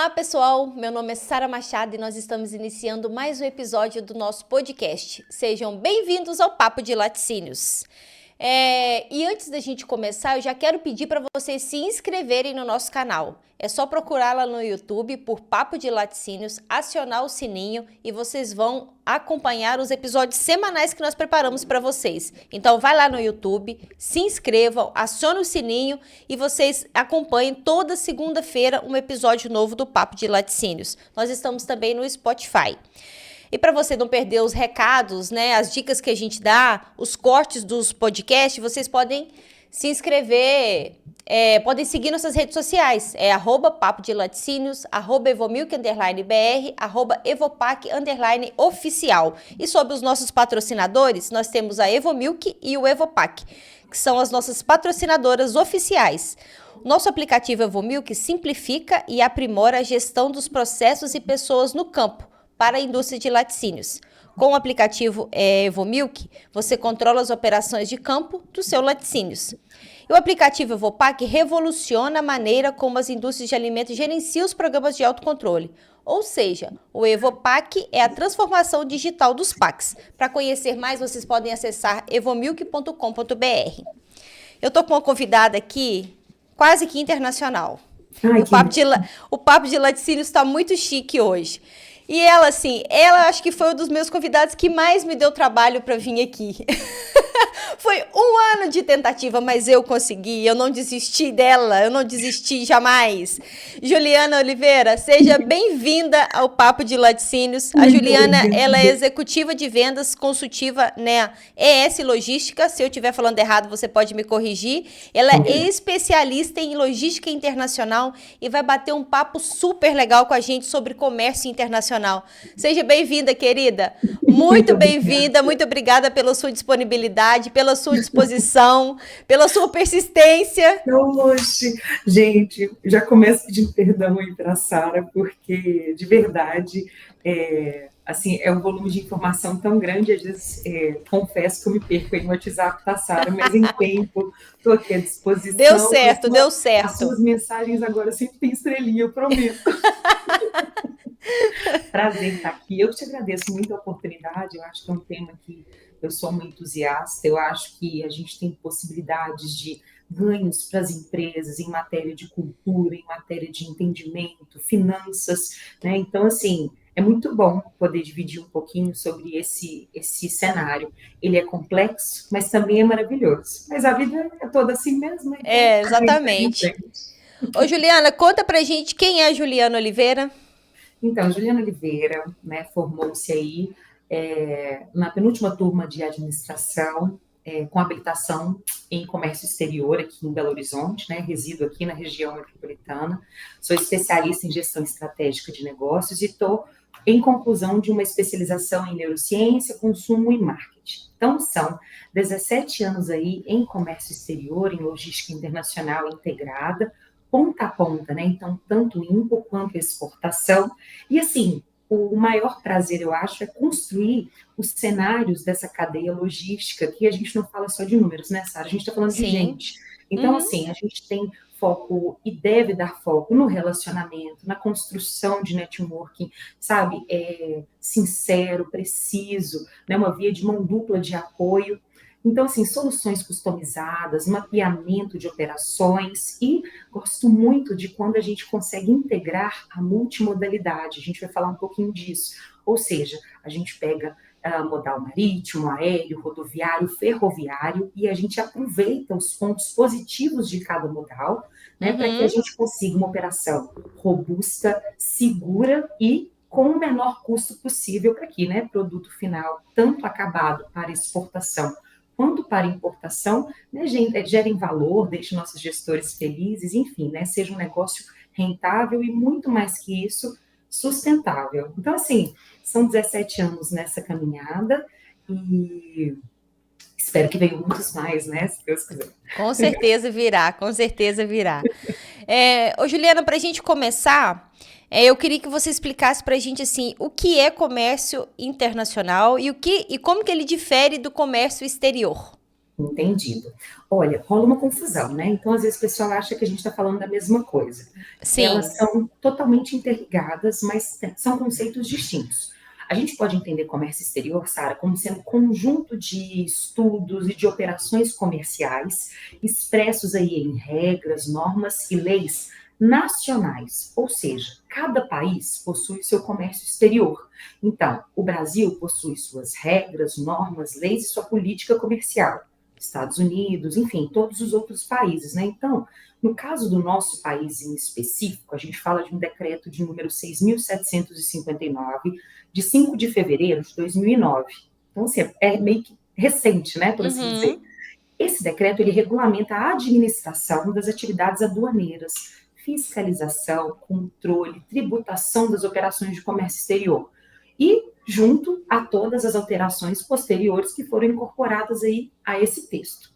Olá, pessoal! Meu nome é Sara Machado e nós estamos iniciando mais um episódio do nosso podcast. Sejam bem-vindos ao Papo de Laticínios. E antes da gente começar, eu já quero pedir para vocês se inscreverem no nosso canal. É só procurar lá no YouTube por Papo de Laticínios, acionar o sininho e vocês vão acompanhar os episódios semanais que nós preparamos para vocês. Então vai lá no YouTube, se inscrevam, acione o sininho e vocês acompanhem toda segunda-feira um episódio novo do Papo de Laticínios. Nós estamos também no Spotify. E para você não perder os recados, né, as dicas que a gente dá, os cortes dos podcasts, vocês podem se inscrever, podem seguir nossas redes sociais, @papo de laticínios, @evomilk_br, @evopac_oficial. E sobre os nossos patrocinadores, nós temos a Evomilk e o Evopac, que são as nossas patrocinadoras oficiais. Nosso aplicativo Evomilk simplifica e aprimora a gestão dos processos e pessoas no campo, para a indústria de laticínios. Com o aplicativo Evomilk, você controla as operações de campo dos seus laticínios. E o aplicativo Evopac revoluciona a maneira como as indústrias de alimentos gerenciam os programas de autocontrole. Ou seja, o Evopac é a transformação digital dos PACs. Para conhecer mais, vocês podem acessar evomilk.com.br. Eu estou com uma convidada aqui, quase que internacional. O Papo de Laticínios está muito chique hoje. E ela acho que foi um dos meus convidados que mais me deu trabalho para vir aqui. Foi um ano de tentativa, mas eu consegui, eu não desisti dela, eu não desisti jamais. Juliana Oliveira, seja bem-vinda ao Papo de Laticínios. A Juliana, ela é executiva de vendas consultiva, né, ES Logística. Se eu estiver falando errado, você pode me corrigir. Ela é especialista em logística internacional e vai bater um papo super legal com a gente sobre comércio internacional. Seja bem-vinda, querida. Muito bem-vinda, muito obrigada pela sua disponibilidade, pela sua disposição, pela sua persistência. Oxe, gente, já começo pedindo perdão aí para a Sara, porque, de verdade, é um volume de informação tão grande, às vezes, confesso que eu me perco aí no WhatsApp da Sara, mas em tempo, estou aqui à disposição. Deu certo, deu certo. As suas mensagens agora sempre tem estrelinha, eu prometo. Prazer estar aqui. Eu te agradeço muito a oportunidade, eu acho que é um tema que eu sou uma entusiasta, eu acho que a gente tem possibilidades de ganhos para as empresas em matéria de cultura, em matéria de entendimento, finanças, né? Então, é muito bom poder dividir um pouquinho sobre esse cenário. Ele é complexo, mas também é maravilhoso. Mas a vida é toda assim mesmo. Então, exatamente. Ô, Juliana, conta pra gente quem é a Juliana Oliveira. Então, Juliana Oliveira, né, formou-se aí na penúltima turma de administração, com habilitação em comércio exterior aqui em Belo Horizonte, né, resido aqui na região metropolitana, sou especialista em gestão estratégica de negócios e estou em conclusão de uma especialização em neurociência, consumo e marketing. Então, são 17 anos aí em comércio exterior, em logística internacional integrada, ponta a ponta, né? Então, tanto import quanto exportação. E, o maior prazer, eu acho, é construir os cenários dessa cadeia logística, que a gente não fala só de números, né, Sara? A gente está falando de gente. Então, a gente tem foco e deve dar foco no relacionamento, na construção de networking, sabe? Sincero, preciso, né? Uma via de mão dupla de apoio. Então, soluções customizadas, mapeamento de operações e gosto muito de quando a gente consegue integrar a multimodalidade. A gente vai falar um pouquinho disso. Ou seja, a gente pega modal marítimo, aéreo, rodoviário, ferroviário e a gente aproveita os pontos positivos de cada modal, né, para que a gente consiga uma operação robusta, segura e com o menor custo possível para que, né, produto final, tanto acabado para exportação quanto para importação, né, gerem valor, deixem nossos gestores felizes, enfim, né, seja um negócio rentável e muito mais que isso, sustentável. Então, são 17 anos nessa caminhada e espero que venham muitos mais, né, se Deus quiser. Com certeza virá, com certeza virá. Ô, Juliana, para a gente começar, eu queria que você explicasse para a gente o que é comércio internacional e como que ele difere do comércio exterior. Entendido. Olha, rola uma confusão, né? Então, às vezes, o pessoal acha que a gente está falando da mesma coisa. Elas Sim. são totalmente interligadas, mas são conceitos distintos. A gente pode entender comércio exterior, Sara, como sendo um conjunto de estudos e de operações comerciais expressos aí em regras, normas e leis nacionais, ou seja, cada país possui seu comércio exterior. Então, o Brasil possui suas regras, normas, leis e sua política comercial. Estados Unidos, enfim, todos os outros países, né? Então, no caso do nosso país em específico, a gente fala de um decreto de número 6.759, de 5 de fevereiro de 2009. Então, assim, é meio que recente, né, por assim dizer. Uhum. Esse decreto, ele regulamenta a administração das atividades aduaneiras, fiscalização, controle, tributação das operações de comércio exterior. E junto a todas as alterações posteriores que foram incorporadas aí a esse texto.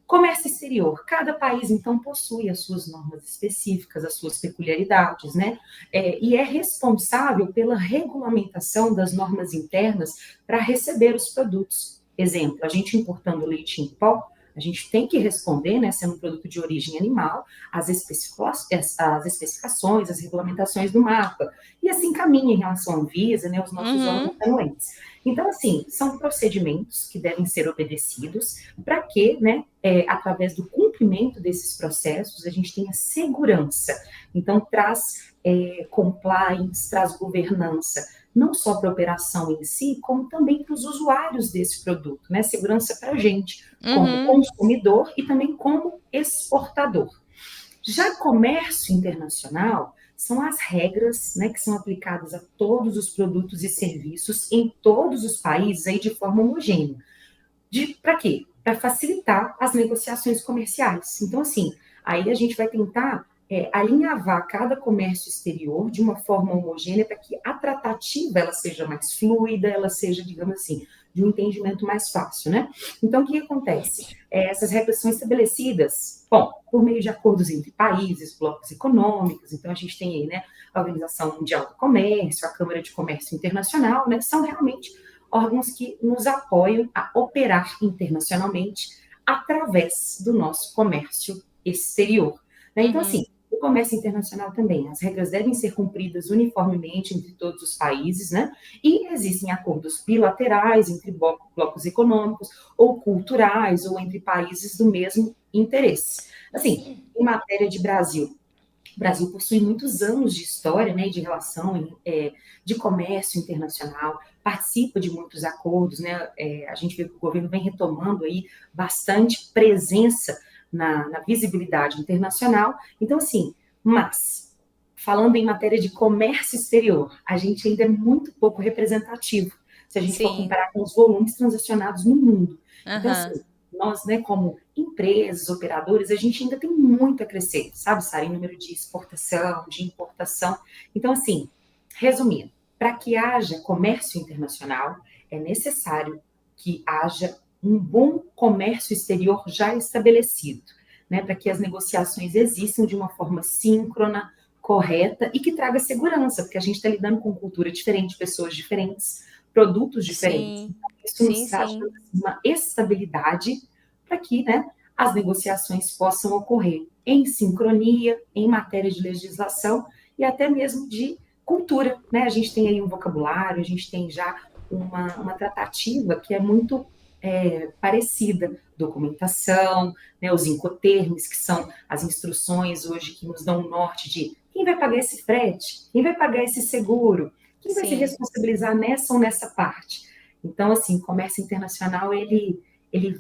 Comércio exterior. Cada país, então, possui as suas normas específicas, as suas peculiaridades, né? E é responsável pela regulamentação das normas internas para receber os produtos. Exemplo, a gente importando leite em pó, a gente tem que responder, né, sendo um produto de origem animal, as especificações, as regulamentações do mapa. E assim caminha em relação à Anvisa, né, os nossos órgãos Uhum. anuentes. Então, assim, são procedimentos que devem ser obedecidos para que, né, através do cumprimento desses processos, a gente tenha segurança. Então, traz compliance, traz governança, não só para a operação em si, como também para os usuários desse produto, né? Segurança para a gente, como Uhum. consumidor e também como exportador. Já comércio internacional são as regras, né, que são aplicadas a todos os produtos e serviços em todos os países aí de forma homogênea. Para quê? Para facilitar as negociações comerciais. Então, assim, aí a gente vai tentar alinhavar cada comércio exterior de uma forma homogênea para que a tratativa ela seja mais fluida, ela seja, digamos assim, de um entendimento mais fácil, né? Então, o que acontece? Essas regras são estabelecidas, bom, por meio de acordos entre países, blocos econômicos, então a gente tem aí, né, a Organização Mundial do Comércio, a Câmara de Comércio Internacional, né, que são realmente órgãos que nos apoiam a operar internacionalmente através do nosso comércio exterior. Né? Então, assim, Uhum. o comércio internacional também, as regras devem ser cumpridas uniformemente entre todos os países, né? E existem acordos bilaterais entre blocos econômicos ou culturais ou entre países do mesmo interesse. Assim, em matéria de Brasil, o Brasil possui muitos anos de história, né, de relação, de comércio internacional, participa de muitos acordos, né, a gente vê que o governo vem retomando aí bastante presença na visibilidade internacional. Então, assim, mas, falando em matéria de comércio exterior, a gente ainda é muito pouco representativo, se a gente for Sim. comparar com os volumes transacionados no mundo. Então, Aham. assim, nós, né, como empresas, operadores, a gente ainda tem muito a crescer, sabe, Sara, em número de exportação, de importação. Então, assim, resumindo, para que haja comércio internacional, é necessário que haja um bom comércio exterior já estabelecido, né, para que as negociações existam de uma forma síncrona, correta e que traga segurança, porque a gente está lidando com cultura diferente, pessoas diferentes, produtos diferentes. Sim. Então, isso nos Sim, traz sim. uma estabilidade para que, né, as negociações possam ocorrer em sincronia, em matéria de legislação e até mesmo de cultura, né? A gente tem aí um vocabulário, a gente tem já uma tratativa que é muito parecida, documentação, né, os incoterms, que são as instruções hoje que nos dão o norte de quem vai pagar esse frete, quem vai pagar esse seguro, quem vai se Sim. responsabilizar nessa ou nessa parte. Então, assim, comércio internacional, ele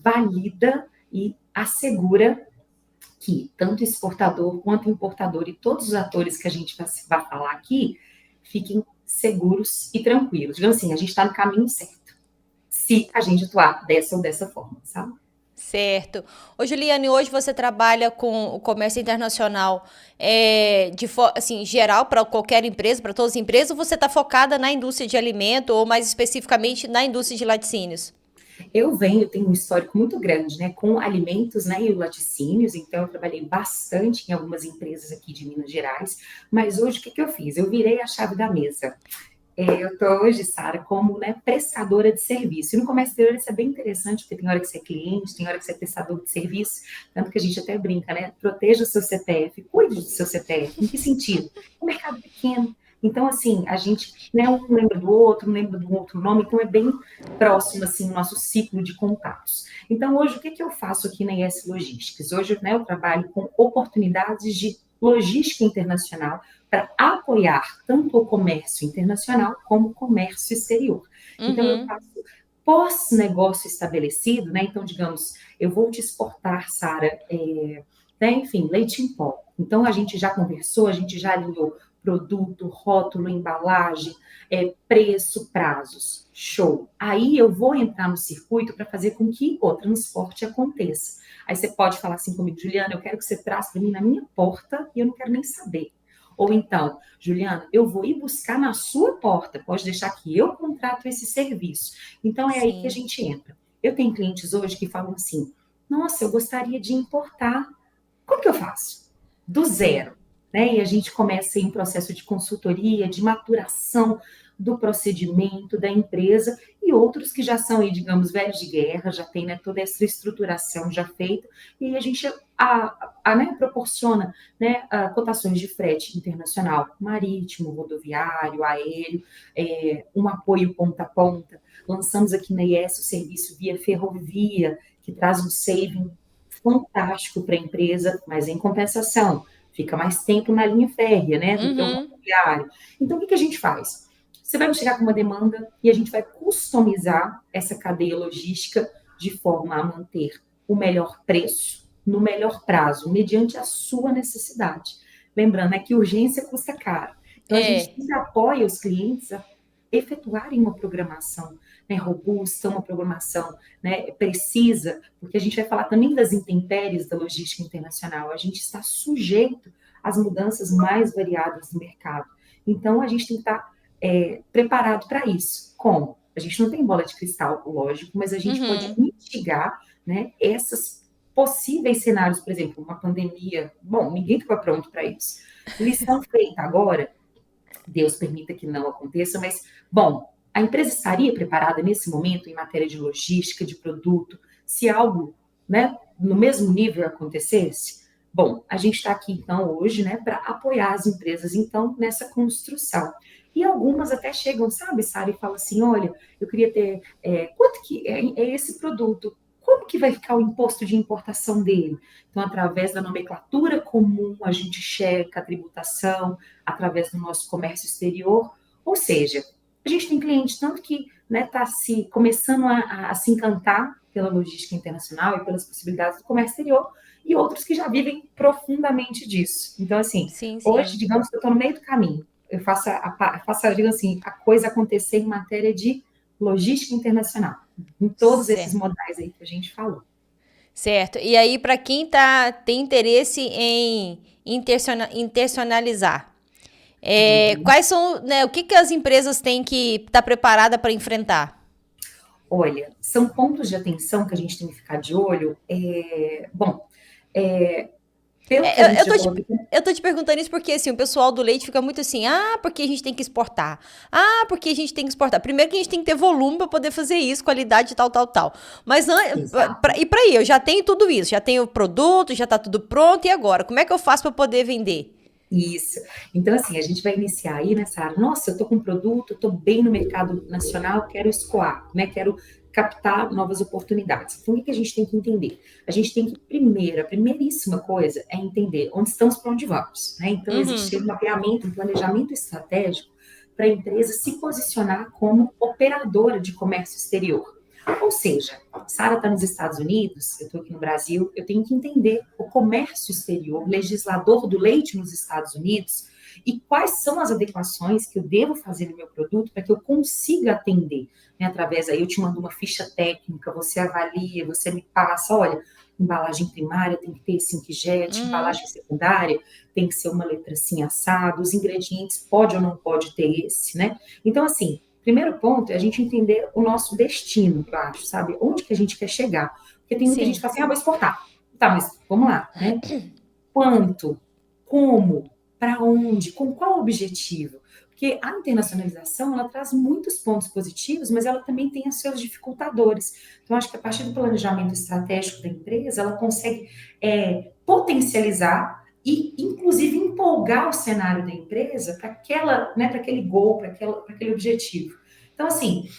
valida e assegura que tanto exportador quanto importador e todos os atores que a gente vai falar aqui fiquem seguros e tranquilos. Digamos assim, a gente está no caminho certo, se a gente atuar dessa ou dessa forma, sabe? Certo. Ô, Juliane, hoje você trabalha com o comércio internacional assim, geral para qualquer empresa, para todas as empresas, ou você está focada na indústria de alimento ou mais especificamente na indústria de laticínios? Eu tenho um histórico muito grande, né, com alimentos, né, e laticínios, então eu trabalhei bastante em algumas empresas aqui de Minas Gerais, mas hoje o que eu fiz? Eu virei a chave da mesa. Eu estou hoje, Sara, como, né, prestadora de serviço. E no comércio exterior isso é bem interessante, porque tem hora que você é cliente, tem hora que você é prestador de serviço, tanto que a gente até brinca, né? Proteja o seu CPF, cuide do seu CPF. Em que sentido? O mercado é pequeno. Então, assim, a gente, né, um lembra do outro, um lembra do outro nome, então é bem próximo, assim, o nosso ciclo de contatos. Então, hoje, o que eu faço aqui na IS Logísticas? Hoje, né, eu trabalho com oportunidades de logística internacional para apoiar tanto o comércio internacional como o comércio exterior. Então, eu Uhum. faço pós-negócio estabelecido, né? Então, digamos, eu vou te exportar, Sara, né? Enfim, leite em pó. Então, a gente já conversou, a gente já alinhou produto, rótulo, embalagem, preço, prazos. Show. Aí eu vou entrar no circuito para fazer com que o transporte aconteça. Aí você pode falar assim comigo, Juliana, eu quero que você traga para mim na minha porta e eu não quero nem saber. Ou então, Juliana, eu vou ir buscar na sua porta, pode deixar que eu contrato esse serviço. Então é aí que a Sim. gente entra. Eu tenho clientes hoje que falam assim: nossa, eu gostaria de importar. Como que eu faço? Do Sim. zero. Né? E a gente começa em processo de consultoria, de maturação do procedimento da empresa e outros que já são, aí, digamos, velhos de guerra, já tem, né, toda essa estruturação já feita, e a gente né, proporciona, né, cotações de frete internacional, marítimo, rodoviário, aéreo, um apoio ponta a ponta. Lançamos aqui na IES o serviço via ferrovia, que traz um saving fantástico para a empresa, mas em compensação, fica mais tempo na linha férrea, né, do que o Uhum. rodoviário. Então, o que a gente faz? Você vai me chegar com uma demanda e a gente vai customizar essa cadeia logística de forma a manter o melhor preço no melhor prazo, mediante a sua necessidade. Lembrando, que urgência custa caro. Então, a gente É. sempre apoia os clientes a efetuarem uma programação, né, robusta, uma programação, né, precisa, porque a gente vai falar também das intempéries da logística internacional. A gente está sujeito às mudanças mais variadas do mercado. Então, a gente tem que estar preparado para isso. Como? A gente não tem bola de cristal, lógico, mas a gente pode Uhum. mitigar, né, essas possíveis cenários, por exemplo, uma pandemia. Bom, ninguém estava pronto para isso. Lição feita agora, Deus permita que não aconteça, mas, bom, a empresa estaria preparada nesse momento em matéria de logística, de produto, se algo, né, no mesmo nível acontecesse? Bom, a gente está aqui, então, hoje, né, para apoiar as empresas, então, nessa construção. E algumas até chegam, sabe, Sara, e falam assim, olha, eu queria ter, quanto que é esse produto? Como que vai ficar o imposto de importação dele? Então, através da nomenclatura comum, a gente checa a tributação, através do nosso comércio exterior. Ou seja, a gente tem cliente tanto que está, né, se começando a se encantar pela logística internacional e pelas possibilidades do comércio exterior, e outros que já vivem profundamente disso. Então, assim, Sim, hoje, sim. digamos que eu estou no meio do caminho. Eu faço, digamos assim, a coisa acontecer em matéria de logística internacional, em todos esses Certo. modais aí que a gente falou. Certo. E aí, para quem tem interesse em internacionalizar, Uhum. quais são, né, o que, que as empresas têm que estar preparada para enfrentar? Olha, são pontos de atenção que a gente tem que ficar de olho. Bom, é, pelo que a É, gente eu, já tô te, falou aqui. eu tô te perguntando isso porque assim, o pessoal do leite fica muito assim, porque a gente tem que exportar. Ah, porque a gente tem que exportar. Primeiro que a gente tem que ter volume para poder fazer isso, qualidade tal, tal, tal. Mas não, Exato. e para aí, eu já tenho tudo isso, já tenho o produto, já tá tudo pronto, e agora? Como é que eu faço para poder vender? Isso. Então, assim, a gente vai iniciar aí nessa área. Nossa, eu estou com um produto, estou bem no mercado nacional, quero escoar, né? Quero captar novas oportunidades. Então, o que a gente tem que entender? A gente tem que, primeiro, a primeiríssima coisa é entender onde estamos, para onde vamos, né? Então, existe Uhum. um mapeamento, um planejamento estratégico para a empresa se posicionar como operadora de comércio exterior. Ou seja, Sara está nos Estados Unidos, eu estou aqui no Brasil, eu tenho que entender o comércio exterior, o legislador do leite nos Estados Unidos e quais são as adequações que eu devo fazer no meu produto para que eu consiga atender, né? Através aí eu te mando uma ficha técnica, você avalia, você me passa, olha, embalagem primária tem que ter esse inkjet, Uhum. embalagem secundária tem que ser uma letra assim assado, os ingredientes pode ou não pode ter esse, né? Então, assim, primeiro ponto é a gente entender o nosso destino, eu acho, sabe? Onde que a gente quer chegar. Porque tem muita gente que Sim. fala assim, vou exportar. Tá, mas vamos lá, né? Quanto? Como? Para onde? Com qual objetivo? Porque a internacionalização, ela traz muitos pontos positivos, mas ela também tem os seus dificultadores. Então, acho que a partir do planejamento estratégico da empresa, ela consegue potencializar e, inclusive, empolgar o cenário da empresa para aquela, né, para aquele goal, para aquele objetivo. Então, assim,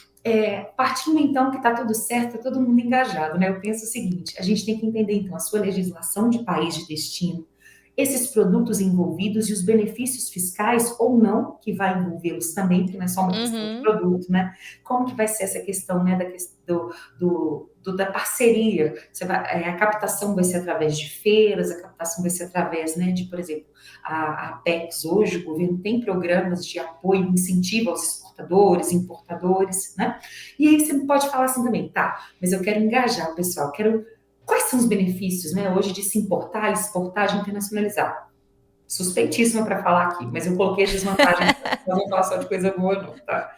partindo então que está tudo certo, está todo mundo engajado, né? Eu penso o seguinte: a gente tem que entender então a sua legislação de país de destino, esses produtos envolvidos e os benefícios fiscais ou não, que vai envolvê-los também, porque não é só uma questão de produto, né? Como que vai ser essa questão, né, da parceria? A captação vai ser através de feiras, a captação vai ser através, né, de, por exemplo, a Apex hoje, o governo tem programas de apoio, incentivo aos exportadores, importadores, né? E aí você pode falar assim também, tá, mas eu quero engajar o pessoal, quais são os benefícios, né, hoje de se importar, exportar, de internacionalizar? Suspeitíssima para falar aqui, mas eu coloquei as desvantagens, não vou falar só de coisa boa, não, tá?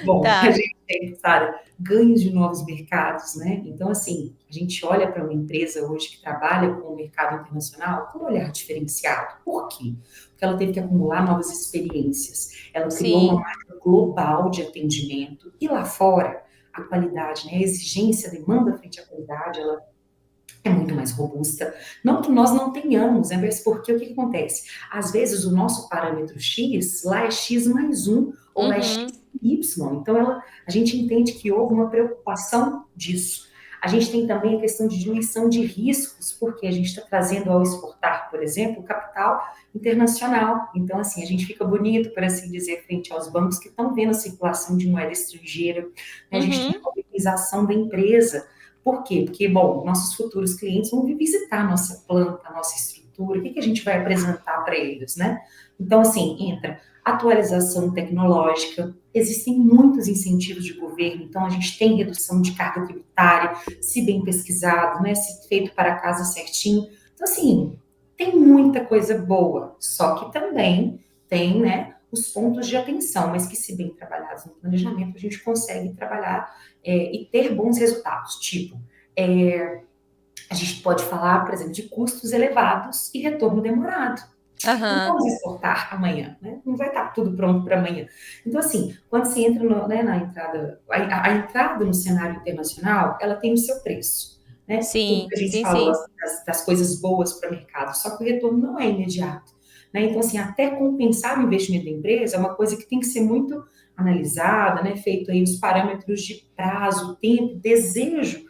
Bom, a gente tem, sabe, ganhos de novos mercados, né? Então, assim, a gente olha para uma empresa hoje que trabalha com o mercado internacional com um olhar diferenciado. Por quê? Porque ela teve que acumular novas experiências. Ela criou uma marca global de atendimento e lá fora a qualidade, né? A exigência, a demanda frente à qualidade, ela é muito mais robusta. Não que nós não tenhamos, né? Mas porque o que acontece? Às vezes o nosso parâmetro X, lá é X mais um, ou lá é X Y. Então a gente entende que houve uma preocupação disso. A gente tem também a questão de diluição de riscos, porque a gente está trazendo ao exportar, por exemplo, capital internacional. Então, assim, a gente fica bonito, por assim dizer, frente aos bancos que estão vendo a circulação de moeda estrangeira. Né? A gente tem a organização da empresa. Por quê? Porque, bom, nossos futuros clientes vão vir visitar a nossa planta, a nossa estrutura, o que a gente vai apresentar para eles, né? Então, assim, entra atualização tecnológica, existem muitos incentivos de governo, então a gente tem redução de carga tributária, se bem pesquisado, né, se feito para casa certinho. Então, assim, tem muita coisa boa, só que também tem, né, os pontos de atenção, mas que, se bem trabalhados no planejamento, a gente consegue trabalhar e ter bons resultados. Tipo, a gente pode falar, por exemplo, de custos elevados e retorno demorado. Não vamos exportar amanhã, né? Não vai estar tudo pronto para amanhã. Então, assim, quando você entra né, na entrada, a entrada no cenário internacional, ela tem o seu preço, né? Tudo que a gente falou das coisas boas para o mercado, só que o retorno não é imediato. Né? Então, assim, até compensar o investimento da empresa é uma coisa que tem que ser muito analisada, né? Feito aí os parâmetros de prazo, tempo, desejo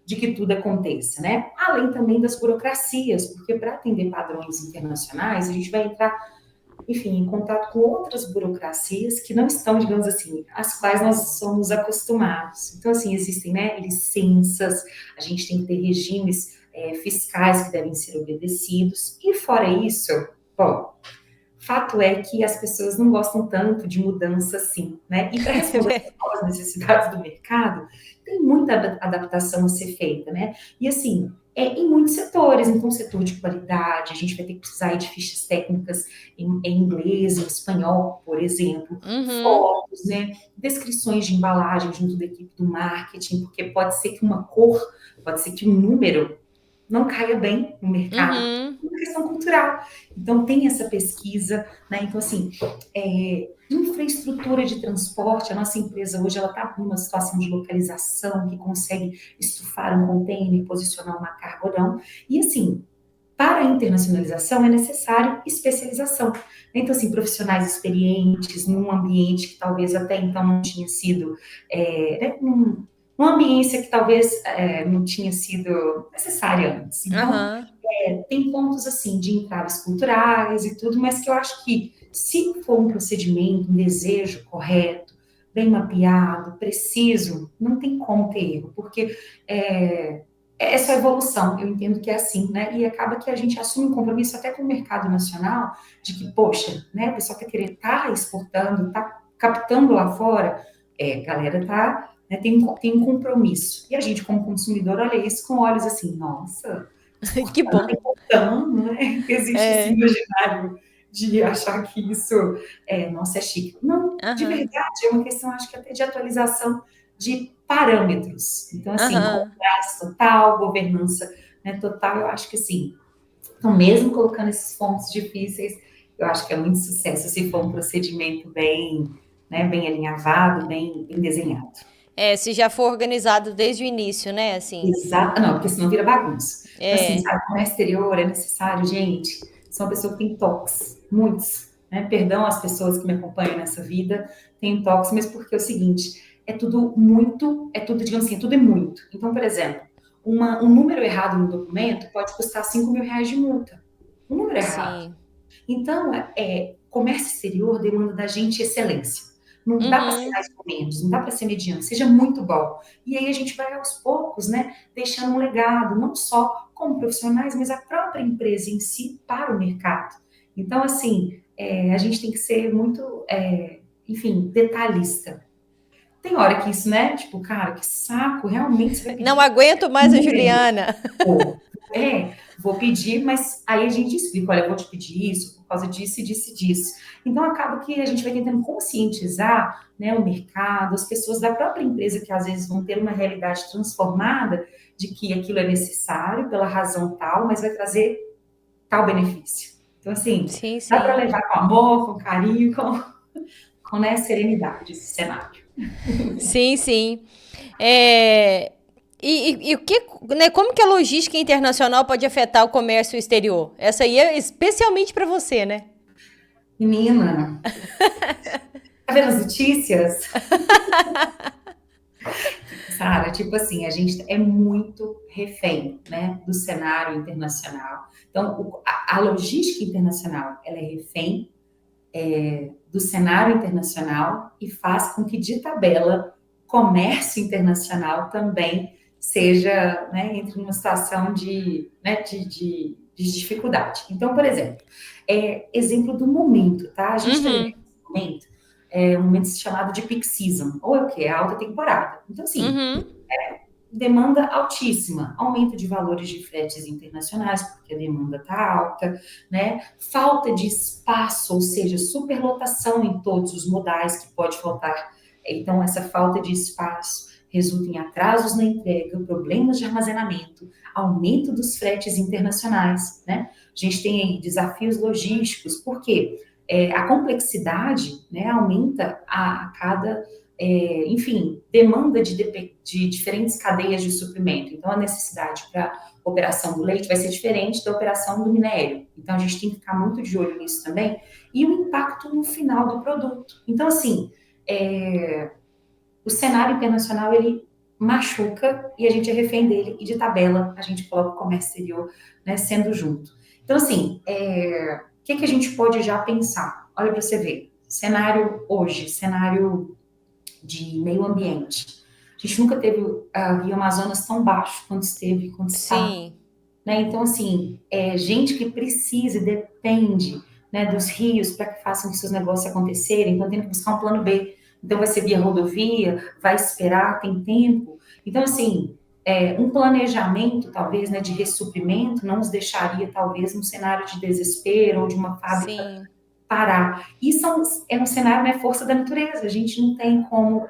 de que tudo aconteça, né? Além também das burocracias, porque para atender padrões internacionais, a gente vai entrar, enfim, em contato com outras burocracias que não estão, digamos assim, às quais nós somos acostumados. Então, assim, existem, né, licenças, a gente tem que ter regimes fiscais que devem ser obedecidos, e fora isso, bom, fato é que as pessoas não gostam tanto de mudança assim, né? E para responder às necessidades do mercado, tem muita adaptação a ser feita, né? E assim, em muitos setores, então setor de qualidade, a gente vai ter que precisar de fichas técnicas em inglês, em espanhol, por exemplo, fotos, né? Descrições de embalagem junto da equipe do marketing, porque pode ser que uma cor, pode ser que um número não caia bem no mercado, é uma questão cultural. Então, tem essa pesquisa, né? Então, assim, infraestrutura de transporte, a nossa empresa hoje, ela está numa situação de localização, que consegue estufar um container, posicionar uma carga ou não. E, assim, para a internacionalização é necessário especialização. Então, assim, profissionais experientes, num ambiente que talvez até então não tinha sido, uma ambiência que talvez não tinha sido necessária antes. Então, tem pontos, assim, de entraves culturais e tudo, mas que eu acho que, se for um procedimento, um desejo correto, bem mapeado, preciso, não tem como ter erro, porque essa evolução, eu entendo que é assim, né? E acaba que a gente assume um compromisso até com o mercado nacional, de que, poxa, né, o pessoal está querendo, está exportando, está captando lá fora, galera tá, né, tem um compromisso. E a gente, como consumidor, olha isso com olhos assim, nossa, que bom. Exportando, né? Existe esse imaginário de achar que isso nossa, é chique. Não, de verdade, é uma questão, acho que até de atualização de parâmetros. Então, assim, compliance total, governança, né, total, eu acho que assim, então, mesmo colocando esses pontos difíceis, eu acho que é muito sucesso se for um procedimento bem, né, bem alinhavado, bem desenhado. Se já for organizado desde o início, né? Assim, Exato, não, porque senão vira bagunça. Então, assim, é, sabe, comércio exterior é necessário, gente. Sou uma pessoa que tem toques, muitos, né? Perdão às pessoas que me acompanham nessa vida, tenho toques, mas porque é o seguinte, é tudo muito, é tudo, digamos assim, tudo é muito. Então, por exemplo, um número errado no documento pode custar R$ 5.000 de multa. Um número errado. sim. Então, comércio exterior demanda da gente excelência. Não dá para ser Uhum. mais ou menos, não dá para ser mediano, seja muito bom. E aí a gente vai aos poucos, né, deixando um legado, não só como profissionais, mas a própria empresa em si para o mercado. Então, assim, a gente tem que ser muito, enfim, detalhista. Tem hora que isso, né, tipo, cara, que saco, realmente você vai Não pedir aguento mais a número. Juliana. Vou pedir, mas aí a gente explica, olha, eu vou te pedir isso por causa disso e disso e disso. Então, acaba que a gente vai tentando conscientizar, né, o mercado, as pessoas da própria empresa que às vezes vão ter uma realidade transformada de que aquilo é necessário pela razão tal, mas vai trazer tal benefício. Então, assim, Sim, dá para sim. levar com amor, com carinho, com né, serenidade esse cenário. Sim, sim. É, e o que, né, como que a logística internacional pode afetar o comércio exterior? Essa aí é especialmente para você, né? Menina, tá vendo as notícias? Sara, tipo assim, a gente é muito refém, né, do cenário internacional. Então, a logística internacional, ela é refém do cenário internacional e faz com que, de tabela, comércio internacional também seja, né, entre numa situação né, de dificuldade. Então, por exemplo, exemplo do momento, tá? A gente está vivendo Uhum, esse momento, um momento chamado de peak season, ou é o quê? É a alta temporada. Então, assim, uhum. demanda altíssima, aumento de valores de fretes internacionais, porque a demanda está alta, né? Falta de espaço, ou seja, superlotação em todos os modais que pode faltar. Então, essa falta de espaço resulta em atrasos na entrega, problemas de armazenamento, aumento dos fretes internacionais, né? A gente tem aí desafios logísticos, porque a complexidade, né, aumenta a cada enfim, demanda de diferentes cadeias de suprimento. Então, a necessidade para operação do leite vai ser diferente da operação do minério. Então, a gente tem que ficar muito de olho nisso também. E o impacto no final do produto. Então, assim, o cenário internacional, ele machuca e a gente é refém dele. E de tabela, a gente coloca o comércio exterior, né, sendo junto. Então, assim, o que a gente pode já pensar? Olha para você ver. Cenário hoje, cenário de meio ambiente. A gente nunca teve Rio Amazonas tão baixo quanto esteve, quanto está. Sim, Né? Então, assim, gente que precisa e depende, né, dos rios para que façam os seus negócios acontecerem, então tem que buscar um plano B. Então, vai ser via rodovia, vai esperar, tem tempo. Então, assim, um planejamento, talvez, né, de ressuprimento, não os deixaria, talvez, num cenário de desespero ou de uma fábrica sim. parar. Isso é um cenário, né, força da natureza, a gente não tem como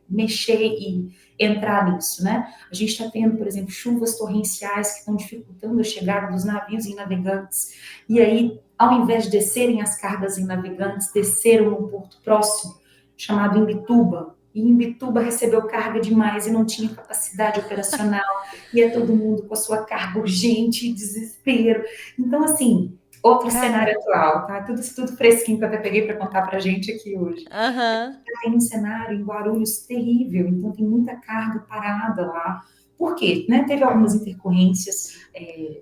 mexer e entrar nisso, né? A gente está tendo, por exemplo, chuvas torrenciais que estão dificultando a chegada dos navios em navegantes, e aí, ao invés de descerem as cargas em navegantes, desceram num porto próximo, chamado Imbituba, e Imbituba recebeu carga demais e não tinha capacidade operacional, e é todo mundo com a sua carga urgente, desespero. Então, assim, outro Cara, cenário atual, tá? Tudo fresquinho que eu até peguei para contar para a gente aqui hoje. aham. Tem um cenário em Guarulhos terrível, então tem muita carga parada lá. Por quê? Né? Teve algumas intercorrências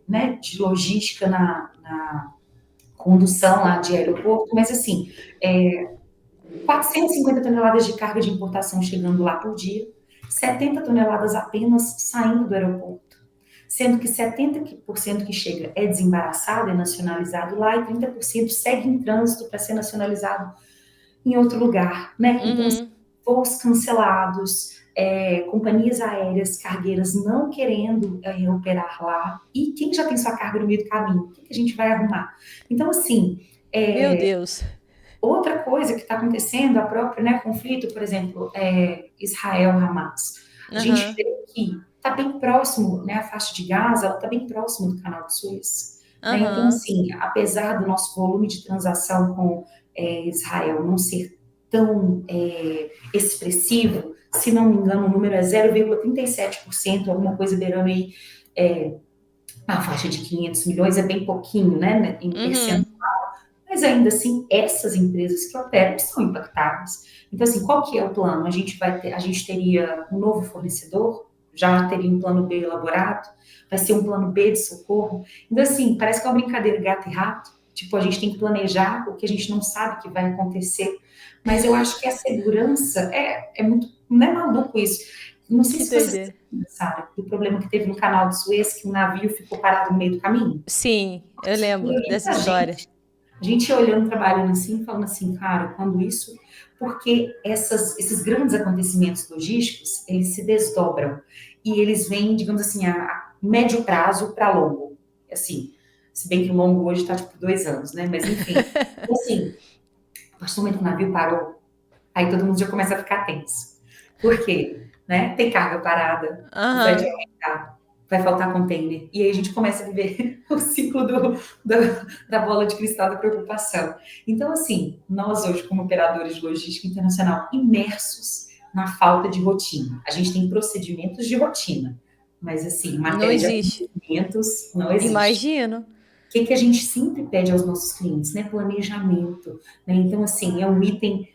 né, de logística na condução lá de aeroporto, mas assim, 450 toneladas de carga de importação chegando lá por dia, 70 toneladas apenas saindo do aeroporto, sendo que 70% que chega é desembaraçado, é nacionalizado lá, e 30% segue em trânsito para ser nacionalizado em outro lugar, né? Então, assim, Uhum. voos cancelados, companhias aéreas, cargueiras não querendo operar lá, e quem já tem sua carga no meio do caminho, o que a gente vai arrumar? Então, assim, Meu Deus. outra coisa que está acontecendo, a própria, né, conflito, por exemplo, Israel-Hamas. A gente Aham. vê que está bem próximo, né, a faixa de Gaza, ela está bem próximo do Canal de Suez. né? Então, Aham. assim, apesar do nosso volume de transação com Israel não ser tão expressivo, se não me engano, o número é 0,37%, alguma coisa beirando aí na faixa de 500 milhões, é bem pouquinho, né, em Uhum. percentual, mas ainda assim, essas empresas que operam são impactadas. Então, assim, qual que é o plano? A gente teria um novo fornecedor, já teria um plano B elaborado, vai ser um plano B de socorro. Então, assim, parece que é uma brincadeira gato e rato. Tipo, a gente tem que planejar o que a gente não sabe que vai acontecer. Mas eu acho que a segurança é muito. Não é maluco isso. Não sei Que se você doideira. se lembra, Sara, do problema que teve no canal de Suez, que o navio ficou parado no meio do caminho. Sim, eu E lembro eu lembro dessa da história. gente, a gente olhando, trabalhando assim, falando assim, cara, quando isso. Porque esses grandes acontecimentos logísticos, eles se desdobram. E eles vêm, digamos assim, a médio prazo para longo. Assim, se bem que o longo hoje está tipo 2 anos, né? Mas enfim. E assim, a partir do momento que o navio parou, aí todo mundo já começa a ficar tenso. Por quê? Né? Tem carga parada, o frete Aham. vai aumentar, vai faltar container. E aí a gente começa a viver o ciclo da bola de cristal da preocupação. Então, assim, nós hoje, como operadores de logística internacional, imersos na falta de rotina. A gente tem procedimentos de rotina, mas, assim, em Não matéria de existe. atendimentos, não existe. Imagino. O que, que a gente sempre pede aos nossos clientes, né? Planejamento, né? Então, assim, é um item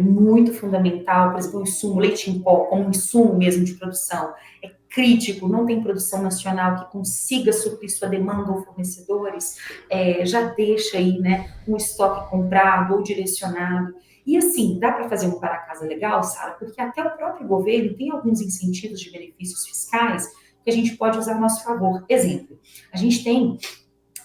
muito fundamental, por exemplo, o insumo, leite em pó, como insumo mesmo de produção, é crítico, não tem produção nacional que consiga suprir sua demanda ou fornecedores, já deixa aí, né, um estoque comprado ou direcionado. E assim, dá para fazer um para casa legal, Sara, porque até o próprio governo tem alguns incentivos de benefícios fiscais que a gente pode usar a nosso favor. Exemplo, a gente tem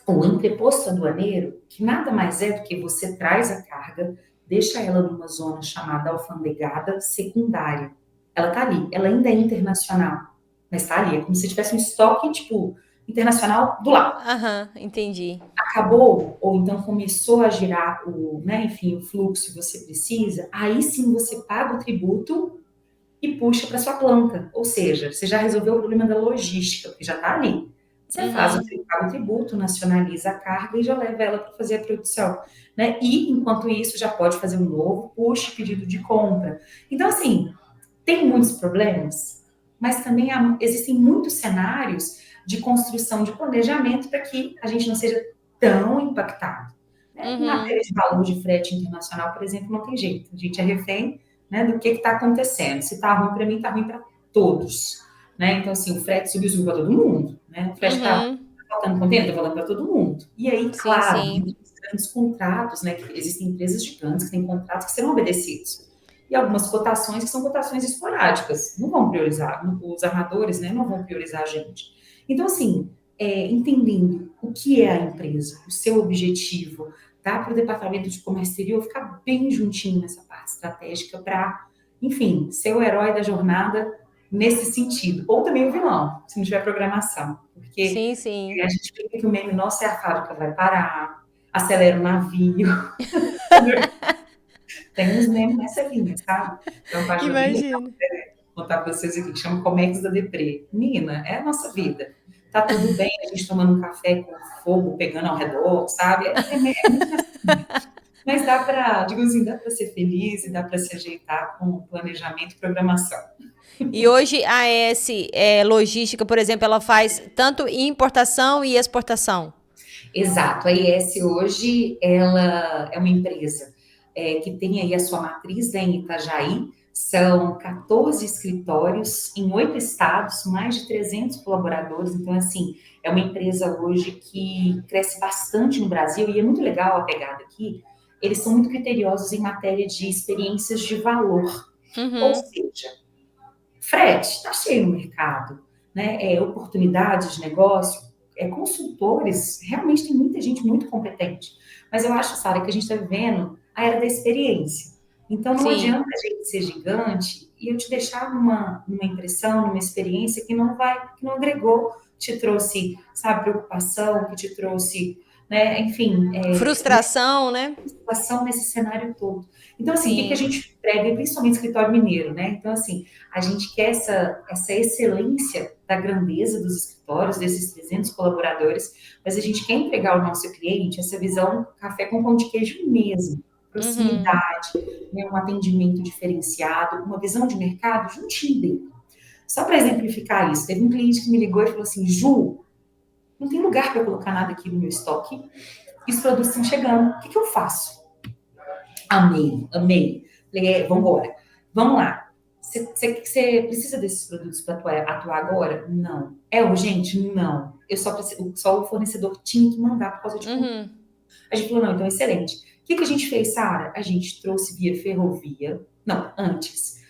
o entreposto aduaneiro, que nada mais é do que você traz a carga, deixa ela numa zona chamada alfandegada secundária. Ela está ali, ela ainda é internacional, mas está ali, é como se tivesse um estoque, tipo, internacional do lado. Aham, entendi. Acabou, ou então começou a girar o, né, enfim, o fluxo que você precisa, aí sim você paga o tributo e puxa para sua planta. Ou seja, você já resolveu o problema da logística, porque já está ali. Você faz Uhum. paga o tributo, nacionaliza a carga e já leva ela para fazer a produção. Né? E, enquanto isso, já pode fazer um novo push pedido de compra. Então, assim, tem muitos problemas, mas também existem muitos cenários de construção de planejamento para que a gente não seja tão impactado. Né? Em Uhum. matéria de valor de frete internacional, por exemplo, não tem jeito. A gente é refém, né, do que está acontecendo. Se está ruim para mim, está ruim para todos. Né? Então, assim, o frete subiu para todo mundo. Né? O frete está Uhum. faltando container, está falando para todo mundo. E aí, Sim, claro, sim. tem grandes contratos, né, que existem empresas gigantes que têm contratos que serão obedecidos e algumas cotações que são cotações esporádicas. Não vão priorizar, os armadores, né, não vão priorizar a gente. Então, assim, entendendo o que é a empresa, o seu objetivo, dá para o departamento de comércio exterior ficar bem juntinho nessa parte estratégica para, enfim, ser o herói da jornada nesse sentido. Ou também o vilão, se não tiver programação. Porque Sim, sim. a gente fica que o meme nosso é a fábrica vai parar, acelera o navio. Tem uns memes nessa linha, sabe? Tem uma página bem legal, Imagino. vou contar para vocês aqui, que chama Comex da Deprê. Menina, é a nossa vida. Tá tudo bem, a gente tomando um café com fogo pegando ao redor, sabe? É muito nessa linha. Mas dá para, digo assim, dá para ser feliz e dá para se ajeitar com planejamento e programação. E hoje a AS Logística, por exemplo, ela faz tanto importação e exportação. Exato. A IS hoje, ela é uma empresa que tem aí a sua matriz, né, em Itajaí. São 14 escritórios em 8 estados, mais de 300 colaboradores. Então, assim, é uma empresa hoje que cresce bastante no Brasil e é muito legal a pegada aqui. Eles são muito criteriosos em matéria de experiências de valor. Ou Uhum. seja, frete, está cheio no mercado, né? Oportunidades de negócio, consultores, realmente tem muita gente muito competente. Mas eu acho, Sara, que a gente está vivendo a era da experiência. Então não Sim. adianta a gente ser gigante e eu te deixar numa impressão, numa experiência que não agregou, te trouxe, sabe, preocupação, que te trouxe, né? Enfim, Frustração, né? situação nesse cenário todo. Então, assim, o que a Sim. gente prega, principalmente escritório mineiro, né? Então, assim, a gente quer essa excelência da grandeza dos escritórios, desses 300 colaboradores, mas a gente quer entregar ao nosso cliente essa visão café com pão de queijo mesmo, Uhum. proximidade, né? Um atendimento diferenciado, uma visão de mercado juntinho dele. Só para exemplificar isso, teve um cliente que me ligou e falou assim, Ju, não tem lugar para colocar nada aqui no meu estoque, e os produtos estão chegando, o que eu faço? Amei, amei. Falei, vamos embora. Vamos lá. Você precisa desses produtos para atuar agora? Não. É urgente? Não. Eu só o fornecedor tinha que mandar por causa de conta. Uhum. A gente falou, não, então excelente. O que a gente fez, Sara? A gente trouxe via ferrovia. Não, antes.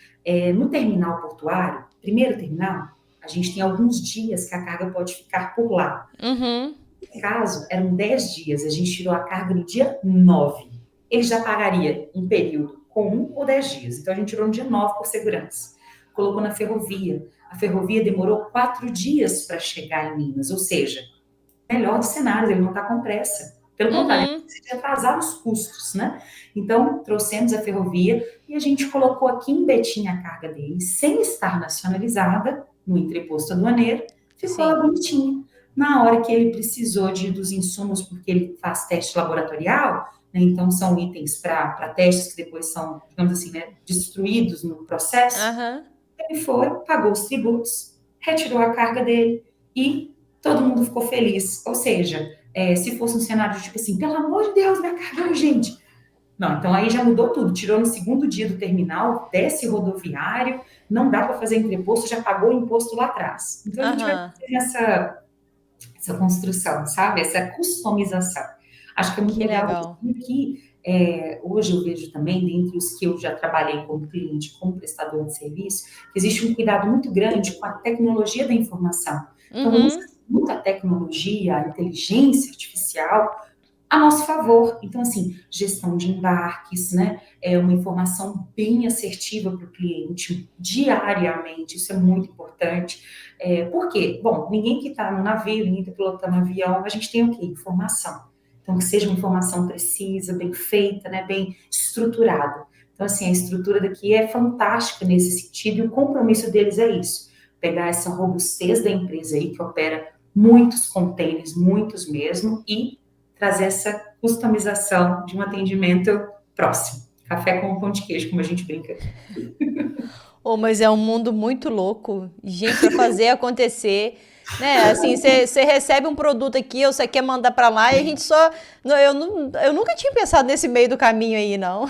No terminal portuário, primeiro terminal, a gente tem alguns dias que a carga pode ficar por lá. Uhum. Nesse caso, eram 10 dias. A gente tirou a carga no dia 9. Ele já pagaria um período com 1 ou 10 dias. Então, a gente tirou no dia 9 por segurança. Colocou na ferrovia. A ferrovia demorou 4 dias para chegar em Minas. Ou seja, melhor dos cenários, ele não está com pressa. Pelo contrário, ele Uhum. precisa atrasar os custos, né? Então, trouxemos a ferrovia e a gente colocou aqui em Betim a carga dele, sem estar nacionalizada, no entreposto aduaneiro, ficou lá Sim. bonitinho. Na hora que ele precisou dos insumos, porque ele faz teste laboratorial, né? Então são itens para testes que depois são, digamos assim, né, destruídos no processo, Aham. ele foi, pagou os tributos, retirou a carga dele e todo mundo ficou feliz. Ou seja, se fosse um cenário de tipo assim, pelo amor de Deus, minha carga é urgente. Não, então aí já mudou tudo. Tirou no segundo dia do terminal, desce rodoviário, não dá para fazer entreposto, já pagou o imposto lá atrás. Então a gente vai Aham. fazer essa construção, sabe? Essa customização. Acho que é muito Que legal. legal. Que hoje eu vejo também, dentre os que eu já trabalhei como cliente, como prestador de serviço, que existe um cuidado muito grande com a tecnologia da informação. Então, usa Uhum. muita tecnologia, a inteligência artificial a nosso favor. Então, assim, gestão de embarques, né? É uma informação bem assertiva para o cliente diariamente, isso é muito importante. Por quê? Bom, ninguém que está no navio, ninguém que está pilotando avião, a gente tem o quê? Informação. Então, que seja uma informação precisa, bem feita, né? Bem estruturada. Então, assim, a estrutura daqui é fantástica nesse sentido e o compromisso deles é isso. Pegar essa robustez da empresa aí, que opera muitos containers, muitos mesmo, e trazer essa customização de um atendimento próximo. Café com pão de queijo, como a gente brinca aqui. Oh, mas é um mundo muito louco. Gente, para fazer acontecer, né? Assim, você recebe um produto aqui, ou você quer mandar para lá, e a gente só. Eu nunca tinha pensado nesse meio do caminho aí, não.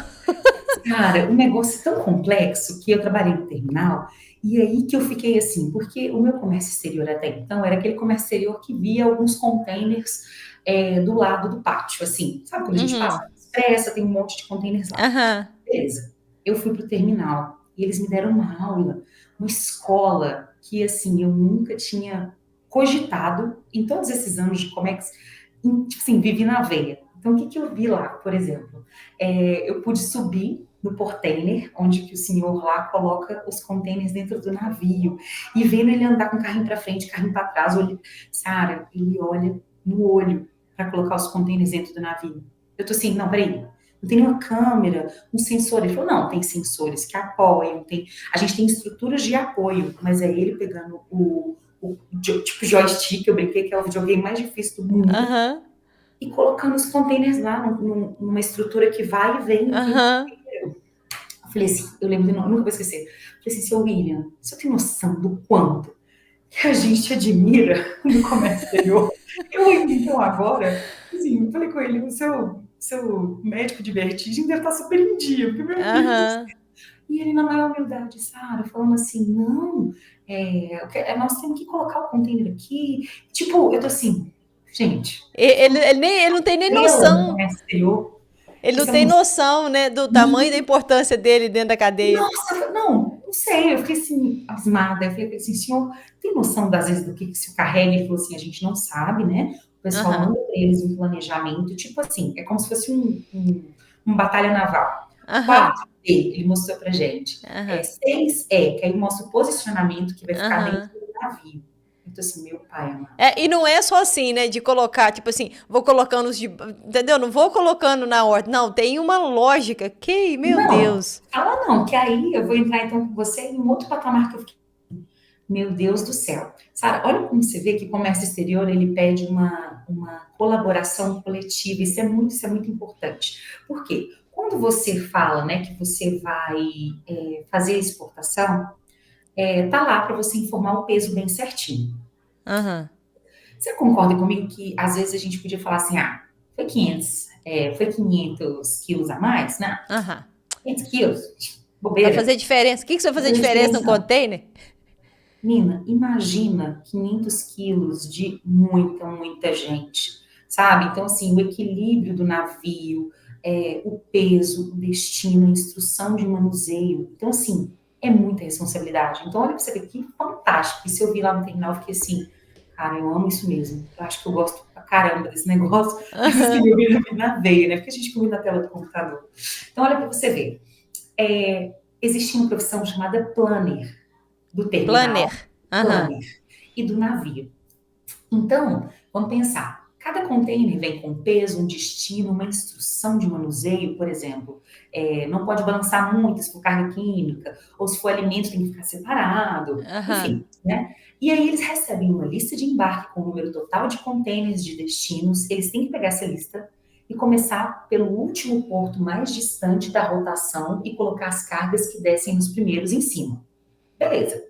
Cara, um negócio tão complexo que eu trabalhei no terminal, e aí que eu fiquei assim, porque o meu comércio exterior até então era aquele comércio exterior que via alguns containers do lado do pátio, assim, sabe quando a gente passa Uhum. na expressa, tem um monte de containers lá. Aham. Beleza. Eu fui pro terminal e eles me deram uma aula, uma escola que, assim, eu nunca tinha cogitado em todos esses anos de como é que, tipo assim, vivi na veia. Então, o que que eu vi lá, por exemplo? Eu pude subir no portainer, onde que o senhor lá coloca os containers dentro do navio, e vendo ele andar com o carrinho para frente, carrinho para trás, Sara, ele olha no olho para colocar os containers dentro do navio. Eu tô assim, não, peraí, não tem nenhuma câmera, um sensor. Ele falou, não, tem sensores que apoiam, a gente tem estruturas de apoio, mas é ele pegando tipo joystick, eu brinquei que é o videogame mais difícil do mundo, Aham. e colocando os containers lá numa estrutura que vai e vem o tempo Aham. inteiro. Eu falei assim, eu lembro, nunca vou esquecer. Eu falei assim, seu William, você tem noção do quanto que a gente admira no comércio exterior? Eu ainda, então, agora, assim, eu falei com ele, o seu médico de vertigem deve estar super em dia, porque, meu Deus. Aham. E ele, na maior humildade, Sara, falando assim, não, nós temos que colocar o container aqui. Tipo, eu tô assim, gente, Ele não tem nem estrela no noção. comércio exterior, Ele que não são tem os... noção, né, do tamanho e da importância dele dentro da cadeia. Nossa, não sei, eu fiquei assim, abismada. Eu falei assim, senhor, tem noção das vezes do que se carrega? Ele falou assim, a gente não sabe, né? O pessoal Aham. manda para eles um planejamento, tipo assim, é como se fosse uma batalha naval. Aham. 4D, ele mostrou pra gente. Aham. 6E, que aí mostra o posicionamento que vai ficar dentro Aham. do navio. Eu tô assim, meu pai amado. E não é só assim, né? De colocar, tipo assim, vou colocando os de. Entendeu? Não vou colocando na ordem. Não, tem uma lógica. Que, meu Não, Deus. fala não, que aí eu vou entrar então com você em um outro patamar que eu fiquei, meu Deus do céu. Sara, olha como você vê que o comércio exterior, ele pede uma colaboração coletiva, isso é muito importante. Por quê? Quando você fala, né, que você vai fazer a exportação, tá lá para você informar o peso bem certinho. Aham. Você concorda comigo que às vezes a gente podia falar assim, ah, foi 500 quilos a mais, né? Aham. 500 quilos, Vai bobeira, fazer diferença. O que que você vai não fazer faz diferença no diferença não. container? Nina, imagina 500 quilos de muita, muita gente, sabe? Então, assim, o equilíbrio do navio, o peso, o destino, a instrução de manuseio. Então, assim, é muita responsabilidade. Então, olha pra você ver que fantástico. Isso eu vi lá no terminal, eu fiquei assim, cara, eu amo isso mesmo. Eu acho que eu gosto pra caramba desse negócio, mas assim, eu vi na veia, né? Porque a gente come na tela do computador. Então, olha pra você ver. Existia uma profissão chamada planner do Planner. terminal, Aham. planner e do navio. Então, vamos pensar. Cada container vem com peso, um destino, uma instrução de manuseio, por exemplo. Não pode balançar muito se for carga química, ou se for alimento tem que ficar separado, Aham. enfim, né? E aí eles recebem uma lista de embarque com o número total de containers de destinos, eles têm que pegar essa lista e começar pelo último porto mais distante da rotação e colocar as cargas que descem nos primeiros em cima. Beleza.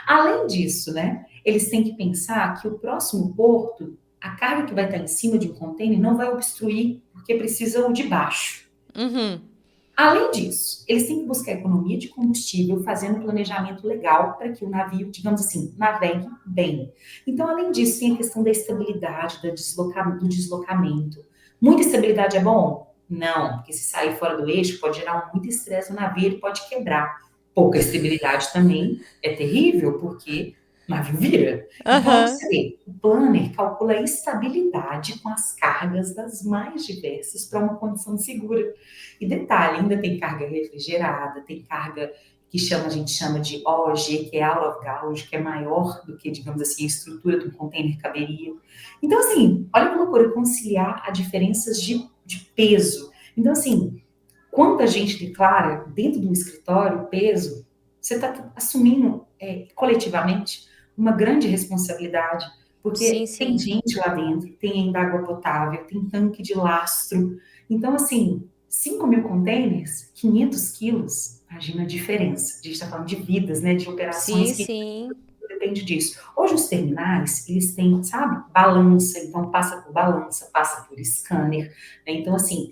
Além disso, né, eles têm que pensar que o próximo porto, a carga que vai estar em cima de um container não vai obstruir, porque precisa o de baixo. Uhum. Além disso, eles têm que buscar economia de combustível, fazendo um planejamento legal para que o navio, digamos assim, navegue bem. Então, além disso, tem a questão da estabilidade, do deslocamento. Muita estabilidade é bom? Não, porque se sair fora do eixo pode gerar muito estresse no navio, ele pode quebrar. Pouca estabilidade também é terrível, porque o navio vira. Então, olha pra Aham. você ver, o planner calcula a estabilidade com as cargas das mais diversas para uma condição segura. E detalhe, ainda tem carga refrigerada, tem carga que a gente chama de OG, que é out of gauge, que é maior do que, digamos assim, a estrutura do container caberia. Então, assim, olha que loucura conciliar as diferenças de peso. Então, assim, quando a gente declara dentro do escritório o peso, você está assumindo coletivamente uma grande responsabilidade, Sim, porque tem sim. gente lá dentro, tem ainda água potável, tem tanque de lastro. Então, assim, 5.000 containers, 500 quilos, imagina a diferença. A gente está falando de vidas, né, de operações Sim, que sim. depende disso. Hoje os terminais, eles têm, sabe, balança, então passa por balança, passa por scanner, né? Então, assim,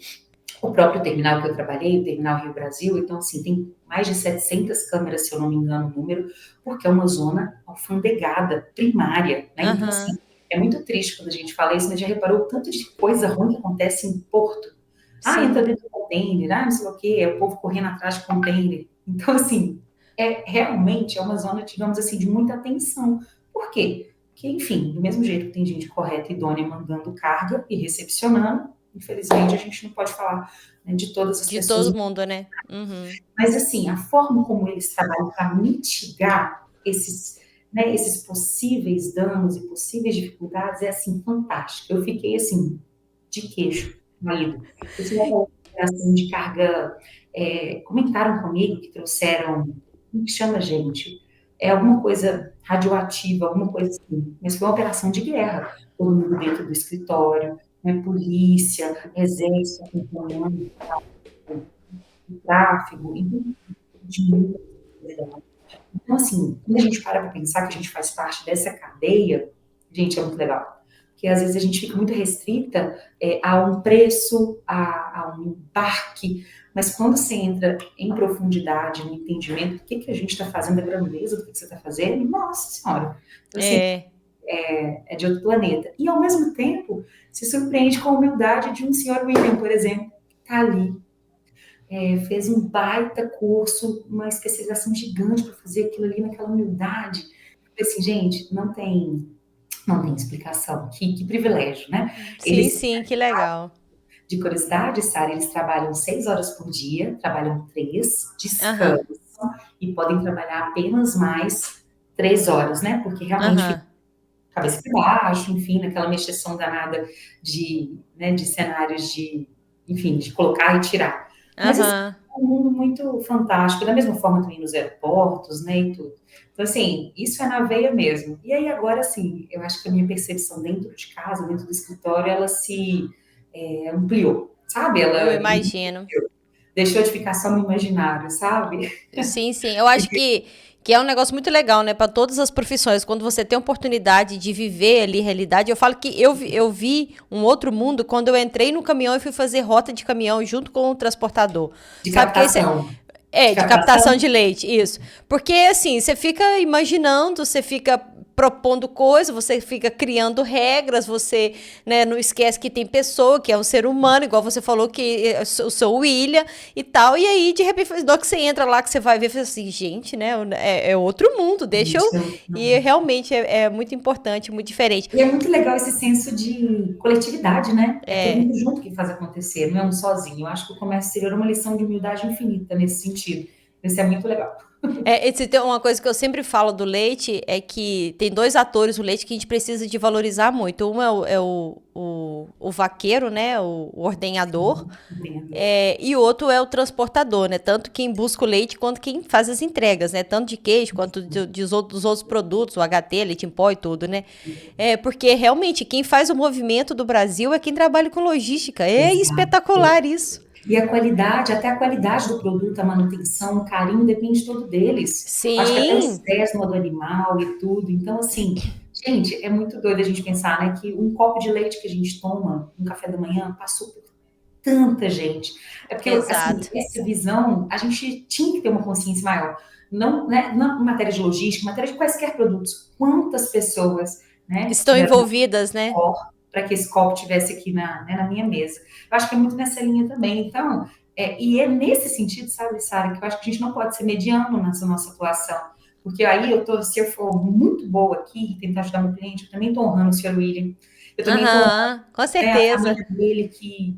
o próprio terminal que eu trabalhei, o Terminal Rio Brasil, então, assim, tem mais de 700 câmeras, se eu não me engano o número, porque é uma zona alfandegada, primária, né? Então, assim, Aham. é muito triste quando a gente fala isso, mas já reparou o tanto de coisa ruim que acontece em Porto? Ah, entra Sim. dentro do container, não sei o quê, é o povo correndo atrás de container. Então, assim, realmente uma zona, digamos assim, de muita atenção. Por quê? Porque, enfim, do mesmo jeito que tem gente correta e idônea mandando carga e recepcionando, infelizmente a gente não pode falar, né, de todas as De pessoas. todo mundo, né? Uhum. Mas, assim, a forma como eles trabalham para mitigar esses possíveis danos e possíveis dificuldades é, assim, fantástica. Eu fiquei, assim, de queixo caído. Esse negócio de carga, comentaram comigo que trouxeram, como que chama, gente? É alguma coisa radioativa, alguma coisa assim. Mas foi uma operação de guerra. Todo mundo dentro do escritório, né, polícia, exército acompanhando o tráfego, de muita responsabilidade. Então, assim, quando a gente para pensar que a gente faz parte dessa cadeia, gente, é muito legal. Porque às vezes a gente fica muito restrita a um preço, a um embarque, mas quando você entra em profundidade, no entendimento do que a gente está fazendo, a grandeza do que você está fazendo, nossa senhora. Então, assim, É. é de outro planeta. E, ao mesmo tempo, se surpreende com a humildade de um senhor William, por exemplo, que está ali, fez um baita curso, uma especialização gigante para fazer aquilo ali naquela humildade. Eu falei assim, gente, não tem explicação. Que privilégio, né? Sim, Eles, sim, que legal. de curiosidade, Sara, eles trabalham 6 horas por dia, trabalham 3, Aham. descansam e podem trabalhar apenas mais 3 horas, né? Porque realmente fica Aham. cabeça para baixo, enfim, naquela mexeção danada né, de cenários enfim, de colocar e tirar. Mas assim, Aham. é um mundo muito fantástico, da mesma forma também nos aeroportos, né, e tudo. Então, assim, isso é na veia mesmo. E aí, agora, assim, eu acho que a minha percepção dentro de casa, dentro do escritório, ela se ampliou, sabe? Eu Ela imagino. deixou de ficar só no imaginário, sabe? Sim, sim. Eu acho que é um negócio muito legal, né, para todas as profissões. Quando você tem a oportunidade de viver ali a realidade, eu falo que eu vi um outro mundo quando eu entrei no caminhão e fui fazer rota de caminhão junto com o transportador. De Sabe que esse captação. De de captação captação? de leite, isso. Porque assim, você fica imaginando, você fica propondo coisas, você fica criando regras, você, né, não esquece que tem pessoa, que é um ser humano, igual você falou que o seu William e tal, e aí de repente, na hora que você entra lá, que você vai ver, você fala assim, gente, né, é outro mundo, deixa eu... Isso. E realmente é muito importante, muito diferente. E é muito legal esse senso de coletividade, né? É todo mundo junto que faz acontecer, não é um sozinho. Eu acho que o comércio exterior é uma lição de humildade infinita nesse sentido. Isso é muito legal. Se tem uma coisa que eu sempre falo do leite é que tem dois atores do leite que a gente precisa de valorizar muito. Um o vaqueiro, né? O ordenhador. Entendo. E o outro é o transportador, né? Tanto quem busca o leite quanto quem faz as entregas, né? Tanto de queijo quanto dos outros produtos, o HT, leite em pó e tudo, né? Porque realmente quem faz o movimento do Brasil é quem trabalha com logística. É Exato. espetacular isso. E a qualidade, até a qualidade do produto, a manutenção, o carinho, depende todo deles. Acho que até o Sim, estresse no modo animal e tudo. Então, assim, gente, é muito doido a gente pensar, né, que um copo de leite que a gente toma no café da manhã passou por tanta gente. É porque, assim, exato. essa visão, a gente tinha que ter uma consciência maior. Não, né, não em matéria de logística, em matéria de quaisquer produtos. Quantas pessoas, né, Estão tiveram envolvidas, né? para que esse copo tivesse aqui né, na minha mesa. Eu acho que é muito nessa linha também. Então, e é nesse sentido, sabe, Sara, que eu acho que a gente não pode ser mediano nessa nossa atuação. Porque aí se eu for muito boa aqui e tentar ajudar meu cliente, eu também estou honrando o senhor William. Eu também estou honrando, Aham, com né, a certeza. família dele,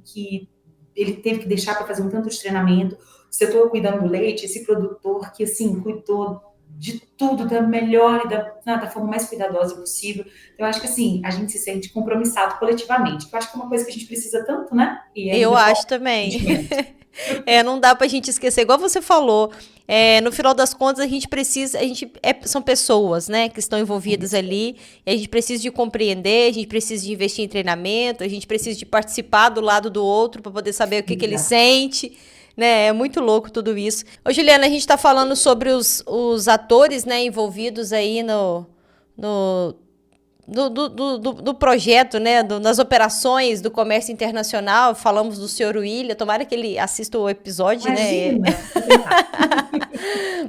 que ele teve que deixar para fazer um tanto de treinamento. Se eu estou cuidando do leite, esse produtor que, assim, cuidou de tudo da melhor e da forma mais cuidadosa possível. Eu acho que, assim, a gente se sente compromissado coletivamente, que eu acho que é uma coisa que a gente precisa tanto, né? E Eu ainda falta acho também. sentimento. Não dá pra gente esquecer, igual você falou. No final das contas, a gente precisa, são pessoas, né, que estão envolvidas Isso, ali, e a gente precisa de compreender, a gente precisa de investir em treinamento, a gente precisa de participar do lado do outro para poder saber o que ele exato. sente, né? É muito louco tudo isso. Ô, Juliana, a gente tá falando sobre os atores, né, envolvidos aí no do projeto, né, nas operações do comércio internacional, falamos do senhor William, tomara que ele assista o episódio, né, Imagina, vou tentar.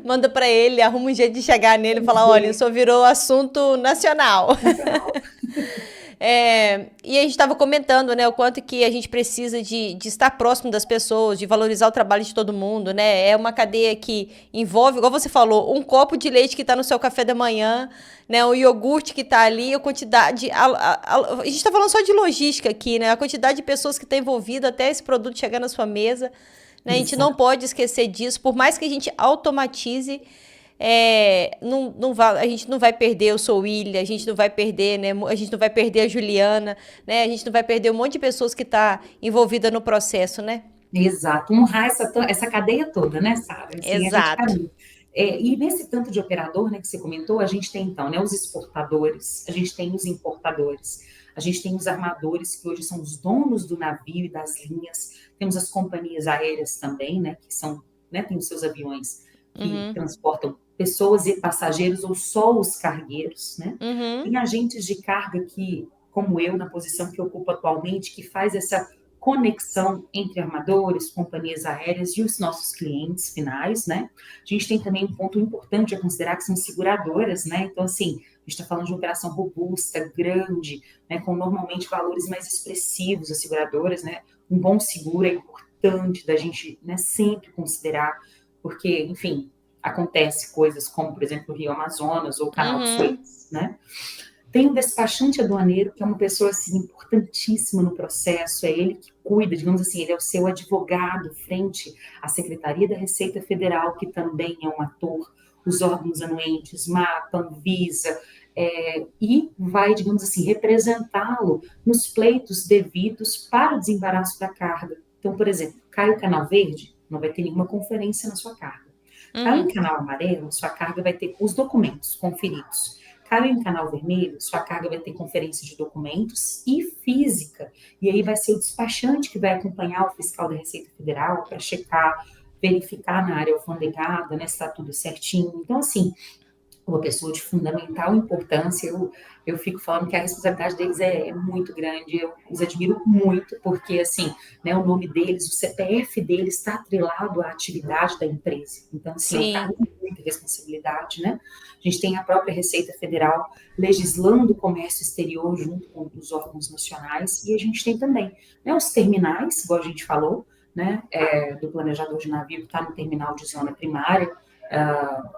manda para ele, arruma um jeito de chegar nele e Vamos falar, olha, ver. isso virou assunto nacional. Nacional. E a gente estava comentando, né, o quanto que a gente precisa de estar próximo das pessoas, de valorizar o trabalho de todo mundo, né? É uma cadeia que envolve, igual você falou, um copo de leite que está no seu café da manhã, né? O iogurte que está ali, a quantidade... A gente está falando só de logística aqui, né? A quantidade de pessoas que está envolvida até esse produto chegar na sua mesa, né? A gente não Exato. pode esquecer disso, por mais que a gente automatize, a gente não vai perder o Sou William, a gente não vai perder, né? A gente não vai perder a Juliana, né? A gente não vai perder um monte de pessoas que está envolvida no processo, né? Exato. Honrar essa cadeia toda, né, Sara? Assim, é de Exato. caminho. E nesse tanto de operador, né, que você comentou, a gente tem, então, né, os exportadores, a gente tem os importadores, a gente tem os armadores, que hoje são os donos do navio e das linhas, temos as companhias aéreas também, né, que são, né, tem os seus aviões que Uhum. transportam pessoas e passageiros ou só os cargueiros, né? Uhum. Tem agentes de carga que, como eu, na posição que eu ocupo atualmente, que faz essa conexão entre armadores, companhias aéreas e os nossos clientes finais, né? A gente tem também um ponto importante a considerar que são seguradoras, né? Então, assim, a gente está falando de uma operação robusta, grande, né? Com normalmente valores mais expressivos, as seguradoras, né? Um bom seguro é importante da gente, né, sempre considerar, porque, enfim, acontece coisas como, por exemplo, o Rio Amazonas ou o Canal de Uhum. Suez, né? Tem um despachante aduaneiro, que é uma pessoa assim, importantíssima no processo, é ele que cuida, digamos assim, ele é o seu advogado frente à Secretaria da Receita Federal, que também é um ator, os órgãos anuentes, MAPA, Anvisa, e vai, digamos assim, representá-lo nos pleitos devidos para o desembaraço da carga. Então, por exemplo, cai o canal verde, não vai ter nenhuma conferência na sua carga. Caiu em canal amarelo, sua carga vai ter os documentos conferidos. Caiu em canal vermelho, sua carga vai ter conferência de documentos e física. E aí vai ser o despachante que vai acompanhar o fiscal da Receita Federal para checar, verificar na área alfandegada, né, se está tudo certinho. Então, assim, uma pessoa de fundamental importância. Eu fico falando que a responsabilidade deles é muito grande, eu os admiro muito, porque, assim, né, o nome deles, o CPF deles está atrelado à atividade da empresa. Então, assim, é um Sim. cargo de muita responsabilidade, né? A gente tem a própria Receita Federal legislando o comércio exterior junto com os órgãos nacionais, e a gente tem também, né, os terminais, igual a gente falou, né, do planejador de navio que está no terminal de zona primária,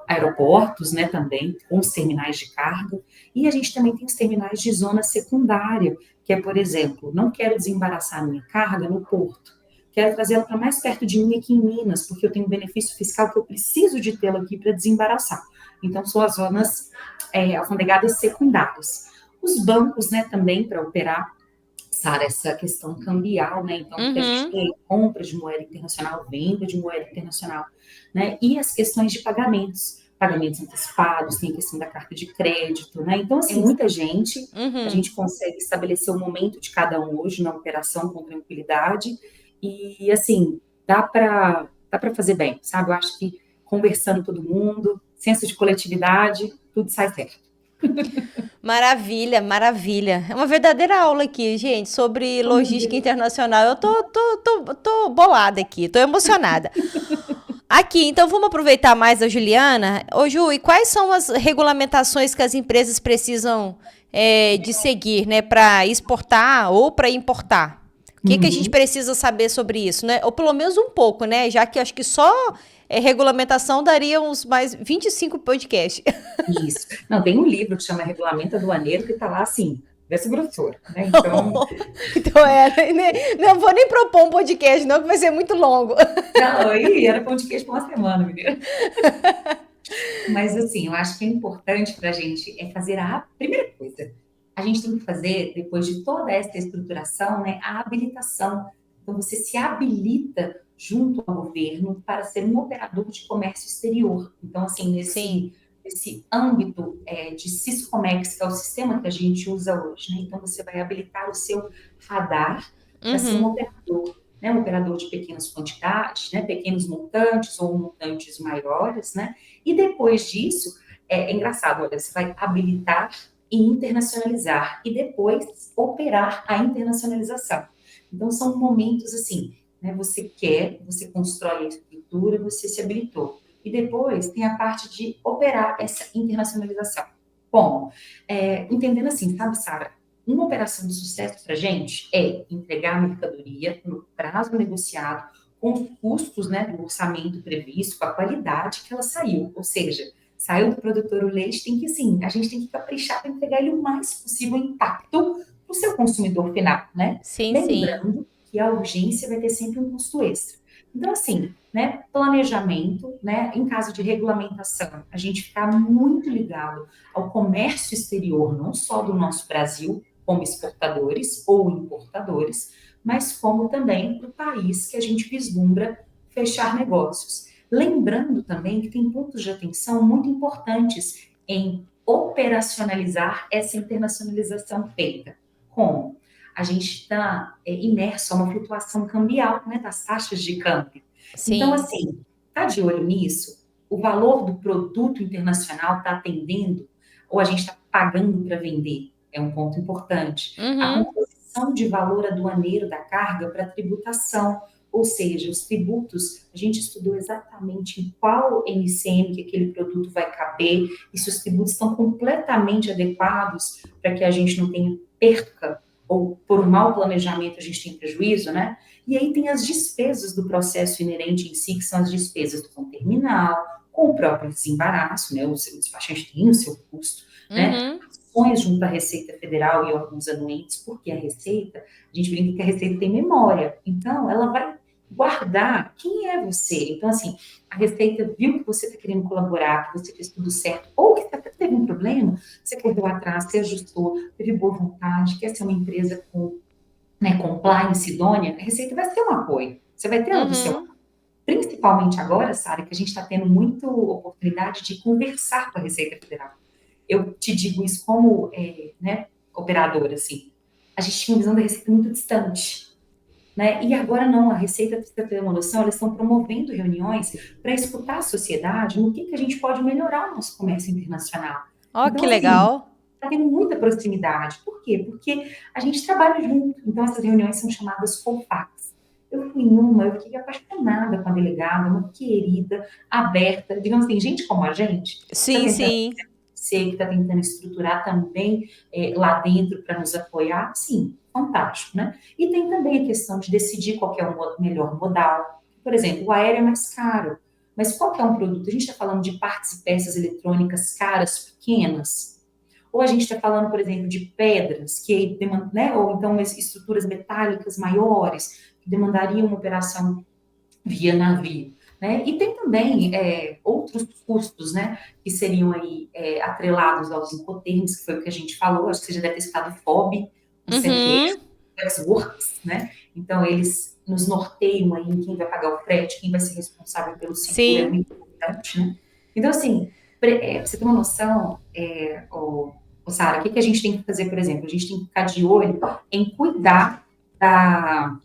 aeroportos, né, também, com os terminais de carga, e a gente também tem os terminais de zona secundária, que é, por exemplo, não quero desembaraçar a minha carga no porto, quero trazê-la para mais perto de mim aqui em Minas, porque eu tenho um benefício fiscal que eu preciso de tê-la aqui para desembaraçar. Então, são as zonas alfandegadas secundárias. Os bancos, né, também, para operar, Sara, essa questão cambial, né? Então, porque a gente tem compra de moeda internacional, venda de moeda internacional, né? E as questões de pagamentos antecipados, tem a questão da carta de crédito, né? Então, assim, muita gente, a gente consegue estabelecer o momento de cada um hoje na operação com tranquilidade e, assim, dá para fazer bem, sabe? Eu acho que conversando todo mundo, senso de coletividade, tudo sai certo. Maravilha, maravilha. É uma verdadeira aula aqui, gente, sobre logística internacional. Eu tô bolada aqui, tô emocionada. Aqui, então vamos aproveitar mais a Juliana. Ô, Ju, e quais são as regulamentações que as empresas precisam de seguir, né, para exportar ou para importar? O que a gente Uhum. precisa saber sobre isso, né? Ou pelo menos um pouco, né? Já que acho que só regulamentação daria uns mais 25 podcasts. Isso. Não, tem um livro que chama Regulamento Aduaneiro que está lá assim, dessa grossura, né? Então, Então, não vou nem propor um podcast, não, que vai ser muito longo. não, aí era pão de queijo por uma semana, menina. Mas assim, eu acho que é importante para a gente fazer a primeira coisa. A gente tem que fazer, depois de toda essa estruturação, né, a habilitação. Então, você se habilita junto ao governo para ser um operador de comércio exterior. Então, assim, Sim. nesse âmbito de Siscomex, que é o sistema que a gente usa hoje, né? Então, você vai habilitar o seu radar para ser um operador, né? Um operador de pequenas quantidades, né? Pequenos montantes ou montantes maiores, né? E depois disso, é engraçado, olha, você vai habilitar e internacionalizar, e depois operar a internacionalização. Então, são momentos assim, né? Você quer, você constrói a estrutura, você se habilitou. E depois tem a parte de operar essa internacionalização. Como? Entendendo assim, sabe, Sara? Uma operação de sucesso para a gente é entregar a mercadoria no prazo negociado, com os custos, né, do orçamento previsto, com a qualidade que ela saiu. Ou seja, saiu do produtor o leite, tem que, sim, a gente tem que caprichar para entregar ele o mais possível impacto para o seu consumidor final, né? Sim, sim. Lembrando que a urgência vai ter sempre um custo extra. Então, assim, né, planejamento, né, em caso de regulamentação, a gente ficar muito ligado ao comércio exterior, não só do nosso Brasil, como exportadores ou importadores, mas como também para o país que a gente vislumbra fechar negócios. Lembrando também que tem pontos de atenção muito importantes em operacionalizar essa internacionalização feita. Como? A gente está imerso a uma flutuação cambial, né, das taxas de câmbio. Então, Sim. assim, está de olho nisso? O valor do produto internacional está atendendo ou a gente está pagando para vender? É um ponto importante. A composição de valor aduaneiro da carga para tributação, ou seja, os tributos, a gente estudou exatamente em qual NCM que aquele produto vai caber, e se os tributos estão completamente adequados para que a gente não tenha perca ou por um mau planejamento a gente tem prejuízo, né? E aí tem as despesas do processo inerente em si, que são as despesas com o terminal, com o próprio desembaraço, né? O seu despachante tem o seu custo, né? Ações junto à Receita Federal e órgãos anuentes, porque a Receita, a gente brinca que a Receita tem memória, então ela vai guardar quem é você. Então, assim, a Receita viu que você está querendo colaborar, que você fez tudo certo, ou que até teve um problema, você correu atrás, você ajustou, teve boa vontade, quer ser uma empresa com, né, compliance idônea, a Receita vai ser um apoio. Você vai ter ela do seu lado. Uhum. Principalmente agora, Sara, que a gente está tendo muita oportunidade de conversar com a Receita Federal. Eu te digo isso como né, operadora, assim. A gente tinha uma visão da Receita muito distante, né? E agora não, a Receita, para você ter uma noção, eles estão promovendo reuniões para escutar a sociedade no que a gente pode melhorar o nosso comércio internacional. Ó, Então, que assim, legal. está tendo muita proximidade. Por quê? Porque a gente trabalha junto. Então, essas reuniões são chamadas COFACs. Eu fui numa, eu fiquei apaixonada com a delegada, uma querida, aberta, digamos assim, gente como a gente, que está Sim, tentando sim. ser, que está tentando estruturar também lá dentro para nos apoiar, sim, fantástico, né? E tem também a questão de decidir qual que é o melhor modal. Por exemplo, o aéreo é mais caro, mas qual que é um produto? A gente está falando de partes e peças eletrônicas caras, pequenas, ou a gente está falando, por exemplo, de pedras, que né? Ou então estruturas metálicas maiores, que demandariam uma operação via navio. Né? E tem também outros custos, né, que seriam aí atrelados aos incoterms, que foi o que a gente falou, acho que você já deve ter citado o FOB, o CTS, Uhum. o Flexworks, né? Então, eles nos norteiam aí em quem vai pagar o frete, quem vai ser responsável pelo seguro, é Sim. muito importante, né? Então, assim, pra você ter uma noção, Sara, o que a gente tem que fazer, por exemplo? A gente tem que ficar de olho em cuidar da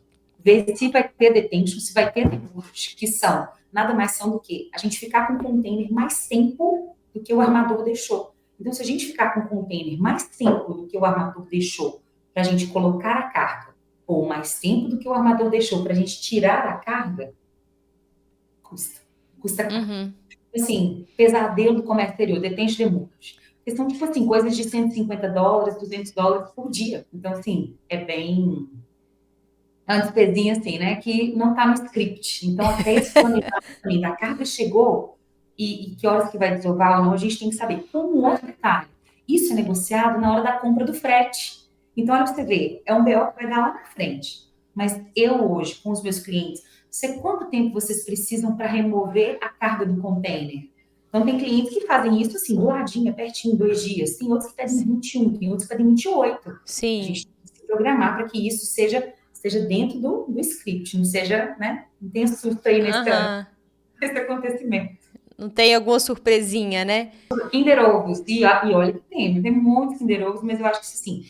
ver se vai ter detention, se vai ter recursos, que são, nada mais são do que a gente ficar com o container mais tempo do que o armador deixou. Então, se a gente ficar com o container mais tempo do que o armador deixou para a gente colocar a carga, ou mais tempo do que o armador deixou para a gente tirar a carga, custa. Custa caro. Uhum. Assim, pesadelo do comércio exterior, detente de multas. Porque são, tipo assim, coisas de US$ 150, US$ 200 por dia. Então, assim, é bem é uma despesinha assim, né? Que não está no script. Então, até esse planejamento, a carga chegou e que horas que vai desovar ou não, a gente tem que saber. Um outro detalhe, isso é negociado na hora da compra do frete. Então, olha para você ver, é um BO que vai dar lá na frente. Mas eu hoje, com os meus clientes, sei quanto tempo vocês precisam para remover a carga do container. Então, tem clientes que fazem isso assim, do ladinho, pertinho, 2 dias. Tem outros que pedem 21, tem outros que pedem 28. A Sim. gente tem que se programar para que isso seja dentro do script, não seja, né? Não tenha susto aí Aham. nesse acontecimento. Não tem alguma surpresinha, né? Kinder Ovos, e olha que tem muitos Kinder Ovos, mas eu acho que assim,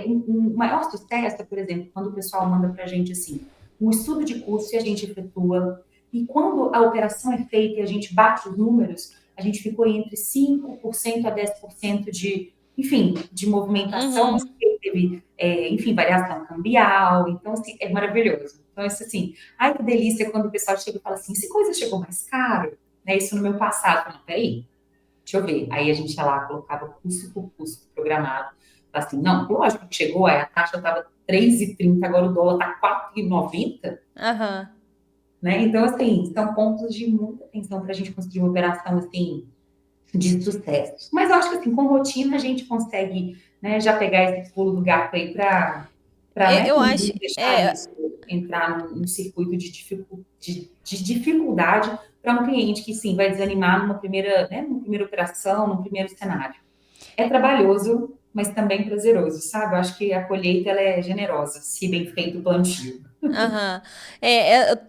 um maior sucesso é, por exemplo, quando o pessoal manda para a gente assim, um estudo de custo e a gente efetua, e quando a operação é feita e a gente bate os números, a gente ficou entre 5% a 10% enfim, de movimentação, mas Uhum. teve, enfim, variação cambial, então, assim, é maravilhoso. Então, isso assim, ai que delícia quando o pessoal chega e fala assim, se coisa chegou mais caro, né, isso no meu passado, eu falo, peraí, deixa eu ver. Aí a gente ia lá, colocava custo por custo programado. Assim, não, lógico que chegou, aí a taxa estava 3,30, agora o dólar está 4,90, Aham. né? Então, assim, são pontos de muita atenção para a gente conseguir uma operação, assim, de sucesso. Mas eu acho que, assim, com rotina a gente consegue, né, já pegar esse pulo do gato aí né, Eu não acho. deixar isso entrar num circuito de dificuldade para um cliente que, sim, vai desanimar numa primeira operação, num primeiro cenário. É trabalhoso, mas também prazeroso, sabe? Eu acho que a colheita ela é generosa, se bem feito o plantio. Aham.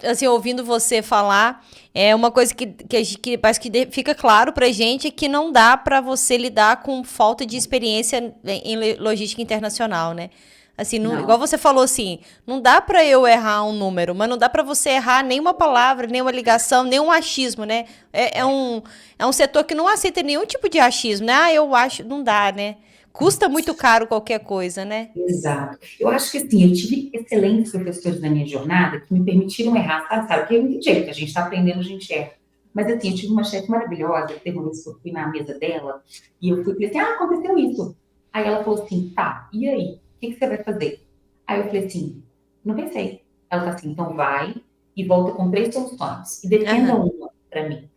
Assim, ouvindo você falar, é uma coisa que parece que fica claro pra gente que não dá pra você lidar com falta de experiência em logística internacional, né? Assim, igual Não, você falou assim, não dá pra eu errar um número, mas não dá pra você errar nenhuma palavra, nenhuma ligação, nenhum achismo, né? É um setor que não aceita nenhum tipo de achismo, né? Ah, eu acho, não dá, né? Custa muito caro qualquer coisa, né? exato. Eu acho que assim, eu tive excelentes professores na minha jornada que me permitiram errar, sabe? Porque não tem jeito, a gente está aprendendo, a gente erra. Mas assim, eu tive uma chefe maravilhosa, que teve uma vez que eu fui na mesa dela, e eu fui e falei assim, aconteceu isso. Aí ela falou assim, tá, e aí? O que você vai fazer? Aí eu falei assim, não pensei. Ela falou assim, então vai e volta com 3 soluções, e defenda Aham. uma para mim.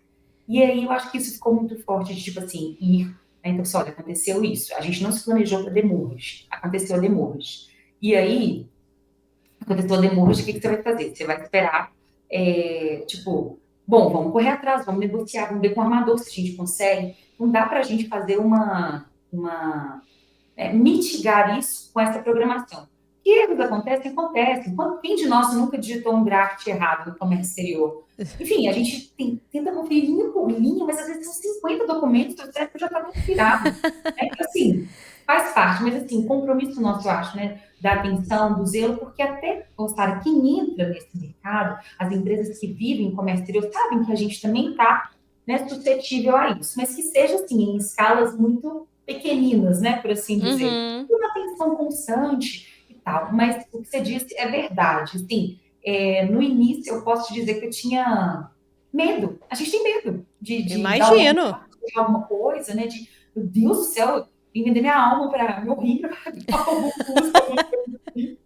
E aí eu acho que isso ficou muito forte, de tipo assim, ir, né? Então, assim, olha, aconteceu isso. A gente não se planejou para demurras. Aconteceu a demurras. E aí, aconteceu a demurras, o que você vai fazer? Você vai esperar tipo, bom, vamos correr atrás, vamos negociar, vamos ver com o armador se a gente consegue. Não dá para a gente fazer mitigar isso com essa programação. Que erros acontecem? Acontecem. Quem de nós nunca digitou um draft errado no comércio exterior? Enfim, a gente tenta conferir linha por linha, mas às vezes são 50 documentos, o cérebro já está muito virado. Então, assim, faz parte, mas assim, compromisso nosso, eu acho, né? Da atenção, do zelo, porque até, Sara, quem entra nesse mercado, as empresas que vivem em comércio exterior, sabem que a gente também está, né, suscetível a isso, mas que seja assim, em escalas muito pequeninas, né, por assim dizer. Uhum. Uma atenção constante e tal. Mas o que você disse é verdade. Assim, no início, eu posso te dizer que eu tinha medo. A gente tem medo de dar algum Imagino. passo, de alguma coisa, né? Meu Deus do céu, vim vender minha alma para meu rim para algum custo, alguma coisa assim.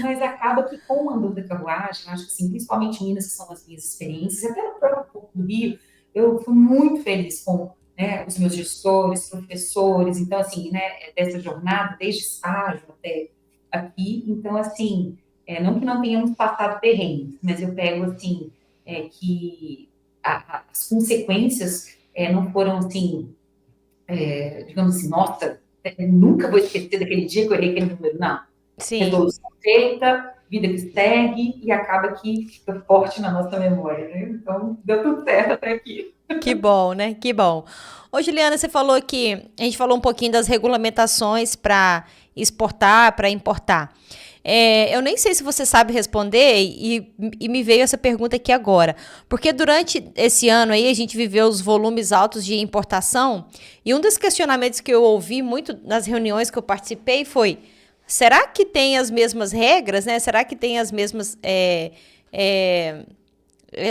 Mas acaba que com o andando da carruagem, acho que sim, principalmente em Minas, que são as minhas experiências, até no próprio Porto do Rio, eu fui muito feliz com, né, os meus gestores, professores, então, assim, né, dessa jornada, desde estágio até aqui, então, assim, não que não tenhamos passado perrengues, mas eu pego, assim, que as consequências não foram, assim, digamos assim, nossa, nunca vou esquecer daquele dia que eu errei aquele número, não. Sim. Resolução feita, vida que segue e acaba que fica forte na nossa memória, né? Então, deu tudo certo até aqui. Que bom, né? Que bom. Ô, Juliana, você falou que a gente falou um pouquinho das regulamentações para exportar, para importar. Eu nem sei se você sabe responder e me veio essa pergunta aqui agora. Porque durante esse ano aí a gente viveu os volumes altos de importação e um dos questionamentos que eu ouvi muito nas reuniões que eu participei foi: será que tem as mesmas regras, né? Será que tem as mesmas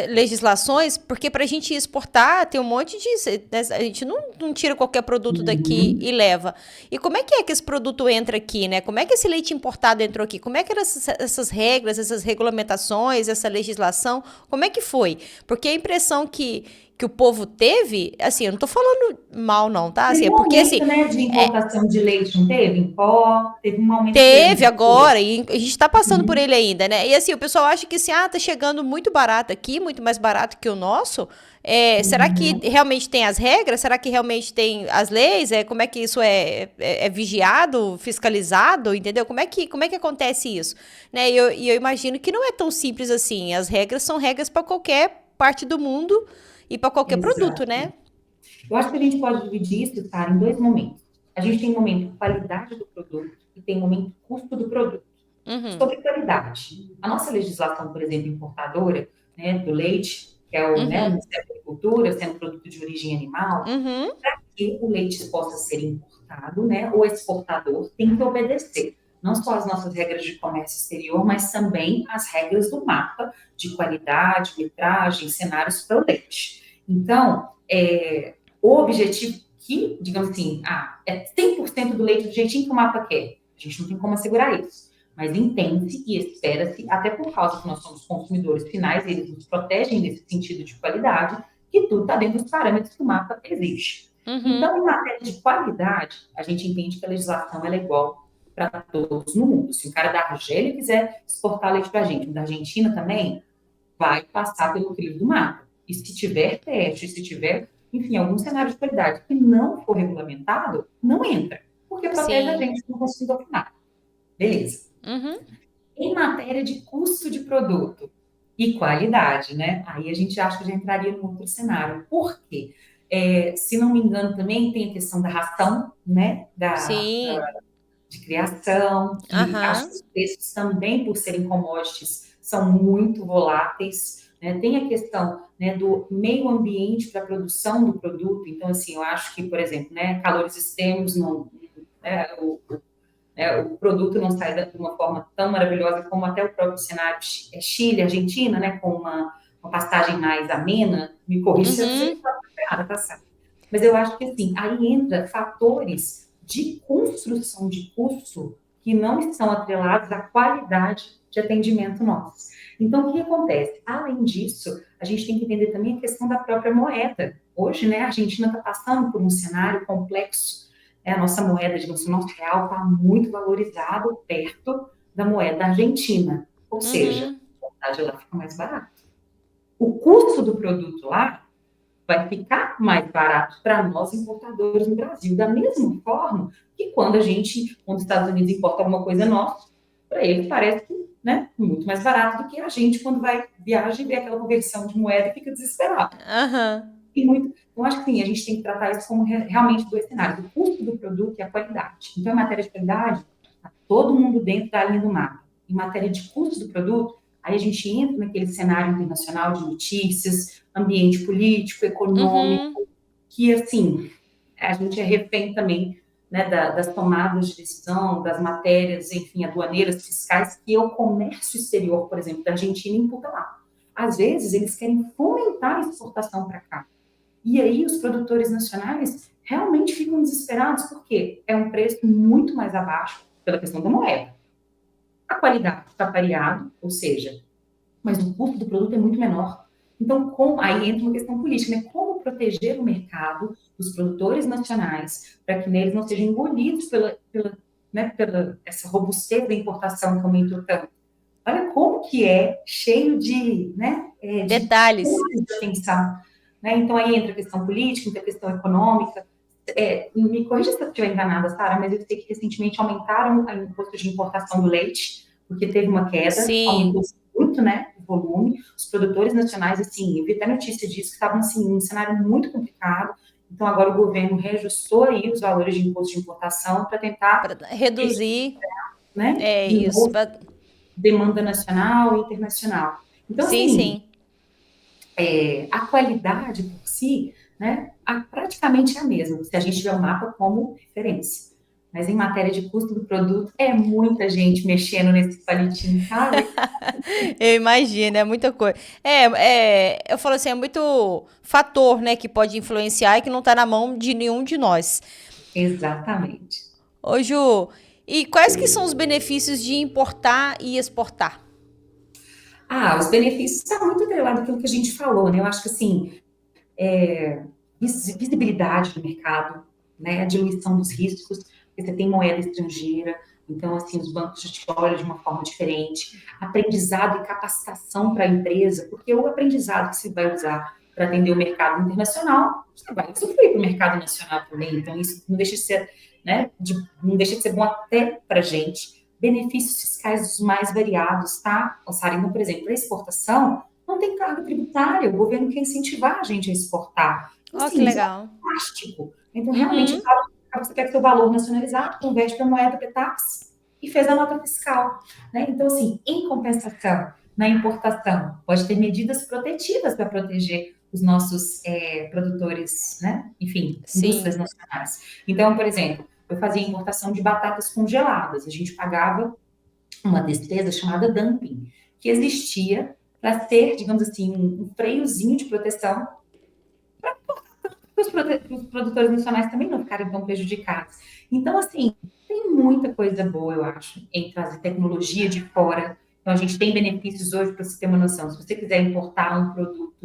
legislações? Porque para a gente exportar tem um monte de, né, a gente não tira qualquer produto daqui Uhum. e leva. E como é que esse produto entra aqui, né? Como é que esse leite importado entrou aqui? Como é que eram essas regras, essas regulamentações, essa legislação? Como é que foi? Porque a impressão que o povo teve, assim, eu não tô falando mal não, tá? Assim, Teve é um porque assim, aumento, né, de importação de leite, não teve? Em pó, teve um aumento teve grande. agora, e a gente tá passando por Uhum. ele ainda, né? E assim, o pessoal acha que assim, tá chegando muito barato aqui, muito mais barato que o nosso. Será que Uhum. realmente tem as regras? Será que realmente tem as leis? Como é que isso é vigiado, fiscalizado, entendeu? Como é que acontece isso? Né? E eu imagino que não é tão simples assim. As regras são regras para qualquer parte do mundo e para qualquer produto, Exato. né? Eu acho que a gente pode dividir isso, cara, em dois momentos. A gente tem um momento qualidade do produto e tem um momento custo do produto. Uhum, Sobre qualidade, a nossa legislação, por exemplo, importadora, né, do leite, que é o, né, o uhum, Ministério da Agricultura, sendo produto de origem animal, uhum. que o leite possa ser importado, né, o exportador tem que obedecer não só as nossas regras de comércio exterior, mas também as regras do mapa de qualidade, metragem, cenários para o leite. Então, o objetivo que, digamos assim, é 100% do leite do jeitinho que o mapa quer. A gente não tem como assegurar isso. Mas entende-se e espera-se, até por causa que nós somos consumidores finais, eles nos protegem nesse sentido de qualidade, que tudo está dentro dos parâmetros que o mapa exige. Uhum. Então, em matéria de qualidade, a gente entende que a legislação é igual para todos no mundo. Se o cara da Argélia quiser exportar leite para a gente, da Argentina também, vai passar pelo crivo do mapa. E se tiver teste, se tiver, enfim, algum cenário de qualidade que não for regulamentado, não entra, porque protege a Sim. gente no consumidor final. Beleza. Uhum. Em matéria de custo de produto e qualidade, né? Aí a gente acha que já entraria num outro cenário. Por quê? Se não me engano, também tem a questão da ração, né? Sim. De criação, que acho que Aham. os preços também, por serem commodities, são muito voláteis. Né? Tem a questão, né, do meio ambiente para a produção do produto. Então, assim, eu acho que, por exemplo, né, calores extremos não, né, o produto não sai de uma forma tão maravilhosa como até o próprio cenário Chile, Argentina, né, com uma pastagem mais amena. Me corrija se eu estiver Uhum. errada, tá certo? Mas eu acho que, assim, aí entra fatores de construção de custo que não estão atrelados à qualidade de atendimento nosso. Então, o que acontece? Além disso, a gente tem que entender também a questão da própria moeda. Hoje, né, a Argentina está passando por um cenário complexo. A nossa moeda, digamos, o nosso real está muito valorizado perto da moeda argentina. Ou seja, Uhum. a moeda lá fica mais barata. o custo do produto lá vai ficar mais barato para nós importadores no Brasil. Da mesma forma que quando os Estados Unidos importa alguma coisa nossa, para eles parece que, né, muito mais barato do que a gente quando vai viajar e vê aquela conversão de moeda e fica desesperado. Aham. E muito, então, acho que sim, a gente tem que tratar isso como realmente dois cenários, o custo do produto e a qualidade. Então, em matéria de qualidade, está todo mundo dentro da linha do mapa. Em matéria de custo do produto, aí a gente entra naquele cenário internacional de notícias, ambiente político, Uhum. econômico, que, assim, a gente é refém também, né, das tomadas de decisão, das matérias, enfim, aduaneiras, fiscais, que o comércio exterior, por exemplo, da Argentina imputa lá. Às vezes, eles querem fomentar a exportação para cá. E aí os produtores nacionais realmente ficam desesperados, porque é um preço muito mais abaixo pela questão da moeda. A qualidade está pareado, ou seja, mas o custo do produto é muito menor. Então, aí entra uma questão política, né? Como proteger o mercado dos produtores nacionais para que neles não sejam engolidos pela essa robustez da importação que aumentou tanto. Olha como que é cheio de, né, de Detalhes. pontos de atenção. Né? Então, aí entra a questão política, entra a questão econômica. Me corrija se eu estiver enganada, Sara, mas eu sei que recentemente aumentaram o imposto de importação do leite, porque teve uma queda, aumentou Sim. muito, né, o volume. Os produtores nacionais, assim, eu vi até notícia disso, que estavam, assim, num cenário muito complicado. Então, agora o governo reajustou aí os valores de imposto de importação para tentar, Para reduzir. né, É de isso. novo, demanda nacional e internacional. Então, Sim, assim, sim. a qualidade por si, né, praticamente é a mesma, se a gente tiver o mapa como referência. Mas em matéria de custo do produto, é muita gente mexendo nesse palitinho, sabe? Eu imagino, é muita coisa. Eu falo assim, é muito fator, né, que pode influenciar e que não tá na mão de nenhum de nós. Exatamente. Ô, Ju, e quais que são os benefícios de importar e exportar? Os benefícios estão muito atrelados àquilo que a gente falou, né? Eu acho que, assim, visibilidade do mercado, né? A diluição dos riscos, porque você tem moeda estrangeira, então, assim, os bancos já te olham de uma forma diferente. Aprendizado e capacitação para a empresa, porque o aprendizado que você vai usar para atender o mercado internacional, você vai sofrer para o mercado nacional também. Então, isso não deixa de ser, né? Não deixa de ser bom até para a gente. Benefícios fiscais dos mais variados, tá? Sara, então, por exemplo, a exportação não tem carga tributária, o governo quer incentivar a gente a exportar. Então, Ó, que assim, isso é legal. fantástico. Então, realmente, Uhum. você quer seu valor nacionalizado, converte para moeda PETAX e fez a nota fiscal. Né? Então, assim, em compensação, na importação, pode ter medidas protetivas para proteger os nossos produtores, né? Enfim, indústrias Sim. nacionais. Então, por exemplo, eu fazia importação de batatas congeladas, a gente pagava uma despesa chamada dumping, que existia para ser, digamos assim, um freiozinho de proteção para os produtores nacionais também não ficarem tão prejudicados. Então, assim, tem muita coisa boa, eu acho, em trazer tecnologia de fora. Então, a gente tem benefícios hoje para você ter uma noção. Se você quiser importar um produto,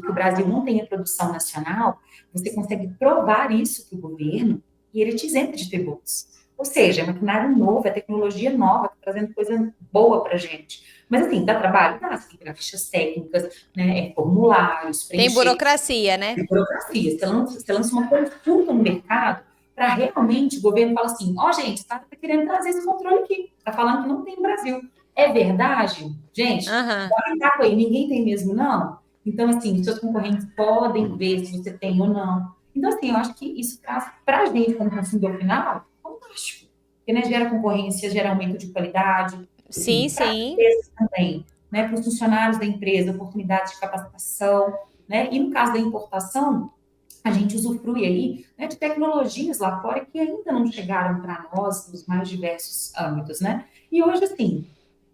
que o Brasil não tenha produção nacional, você consegue provar isso para o governo e ele te isenta de tributos. Ou seja, é maquinário novo, é tecnologia nova, tá trazendo coisa boa para a gente. Mas, assim, dá trabalho? Dá, você tem que pegar fichas técnicas, né, formulários, Tem preencher burocracia, né? burocracia. Você lança uma consulta no mercado para realmente o governo falar assim, gente, está querendo trazer esse controle aqui, está falando que não tem no Brasil. É verdade? Gente, Aham. bora entrar aí, ninguém tem mesmo, não? Então, assim, seus concorrentes podem ver se você tem ou não. Então, assim, eu acho que isso traz para a gente, como consumidor final, fantástico. Porque, né, gera concorrência, gera aumento de qualidade, Sim, enfim, para a sim. empresa também, né, para os funcionários da empresa, oportunidades de capacitação, né? E no caso da importação, a gente usufrui aí, né, de tecnologias lá fora que ainda não chegaram para nós nos mais diversos âmbitos, né? E hoje, assim,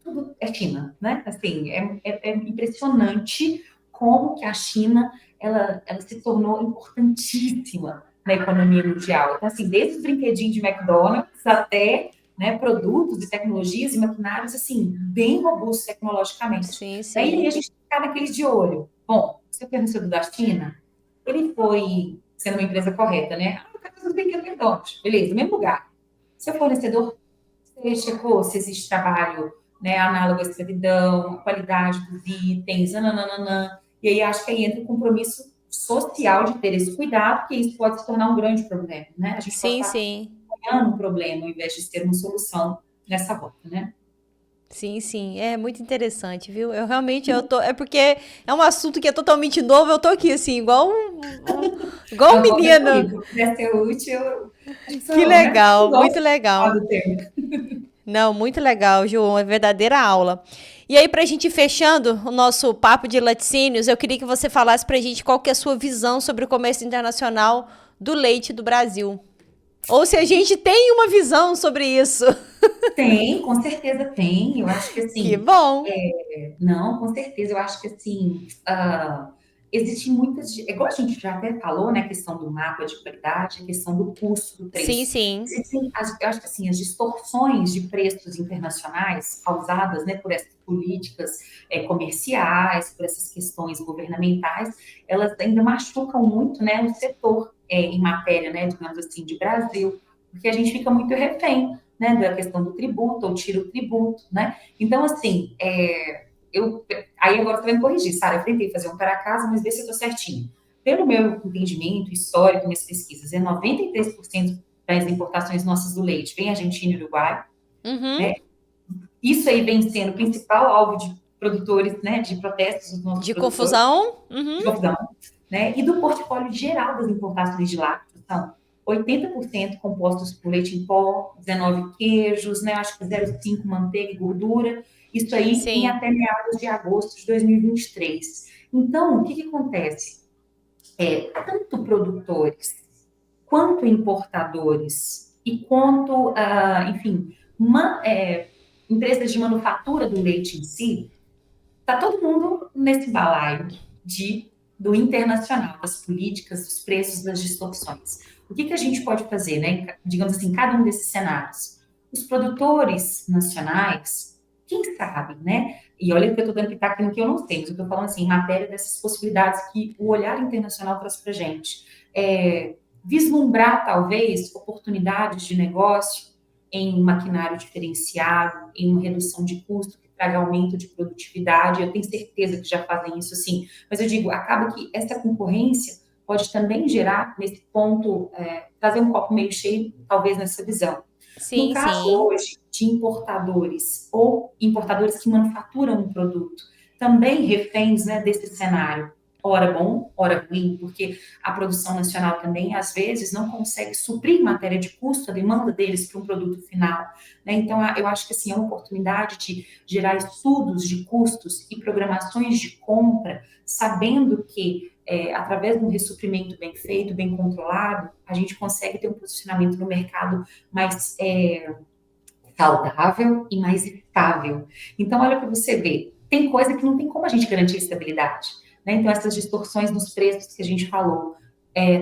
tudo é China, né? Assim, é impressionante como que a China, ela se tornou importantíssima na economia mundial. Então, assim, desde os brinquedinhos de McDonald's até, né, produtos e tecnologias e maquinários, assim, bem robustos tecnologicamente. Sim, Daí a sim. gente fica naqueles de olho. Bom, se o fornecedor da China, ele foi sendo uma empresa correta, né? O cara faz um brinquedo McDonald's, beleza, no mesmo lugar. Seu fornecedor, você checou se existe trabalho né, análogo à escravidão, a qualidade dos itens, nananana. E aí acho que aí entra o compromisso social de ter esse cuidado, porque isso pode se tornar um grande problema, né? A gente pode Sim, estar sim. criando um problema ao invés de ter uma solução nessa rota, né? Sim, sim, é muito interessante, viu? Eu realmente eu tô, é porque é um assunto que é totalmente novo, eu tô aqui assim, igual um Não, qualquer menino. coisa que puder ser útil, acho que Que sou, né? Eu legal, muito gosto de falar legal. do tema. Não, muito legal, Ju, uma verdadeira aula. E aí, pra gente ir fechando o nosso papo de laticínios, eu queria que você falasse pra gente qual que é a sua visão sobre o comércio internacional do leite do Brasil. Ou se a gente tem uma visão sobre isso. Tem, com certeza tem. Eu acho que Que assim, bom. não, com certeza. Eu acho que assim, existem muitas. É igual a gente já até falou, né? A questão do mapa de qualidade, a questão do custo, do Sim, preço. sim. Existem, eu acho que assim, as distorções de preços internacionais causadas, né, por essas políticas comerciais, por essas questões governamentais, elas ainda machucam muito, né, o setor em matéria, né, digamos assim, de Brasil, porque a gente fica muito refém, né, da questão do tributo, ou tira o tributo, né? Então, assim, aí agora você vai me corrigir, Sara, eu tentei fazer um para casa, mas vê se eu estou certinho. Pelo meu entendimento histórico, minhas pesquisas, 93% das importações nossas do leite vem Argentina e Uruguai, Uhum. né? Isso aí vem sendo o principal alvo de produtores, né, de protestos dos nossos De produtores, confusão? de Uhum. confusão, né? E do portfólio geral das importações de lácteos, são 80% compostos por leite em pó, 19 queijos, né? Acho que 0,5 manteiga e gordura. Isso aí em Sim. até meados de agosto de 2023. Então, o que acontece? Tanto produtores quanto importadores e quanto, enfim, empresas de manufatura do leite em si, está todo mundo nesse balaio do internacional, das políticas, dos preços, das distorções. O que a gente pode fazer, né? Digamos assim, em cada um desses cenários. Os produtores nacionais, quem sabe, né? E olha que eu estou dando pitaco no que eu não sei, mas eu estou falando assim, em matéria dessas possibilidades que o olhar internacional traz para a gente. Vislumbrar, talvez, oportunidades de negócio em um maquinário diferenciado, em uma redução de custo que traga aumento de produtividade. Eu tenho certeza que já fazem isso sim, mas eu digo, acaba que essa concorrência pode também gerar, nesse ponto, trazer um copo meio cheio, talvez nessa visão. No Sim, caso sim. hoje de importadores ou importadores que manufaturam um produto, também reféns, né, desse cenário, ora bom, ora ruim, porque a produção nacional também, às vezes, não consegue suprir em matéria de custo a demanda deles para um produto final, né? Então, eu acho que assim, é uma oportunidade de gerar estudos de custos e programações de compra, sabendo que através de um ressuprimento bem feito, bem controlado, a gente consegue ter um posicionamento no mercado mais saudável e mais estável. Então, olha para você ver, tem coisa que não tem como a gente garantir estabilidade, né? Então, essas distorções nos preços que a gente falou,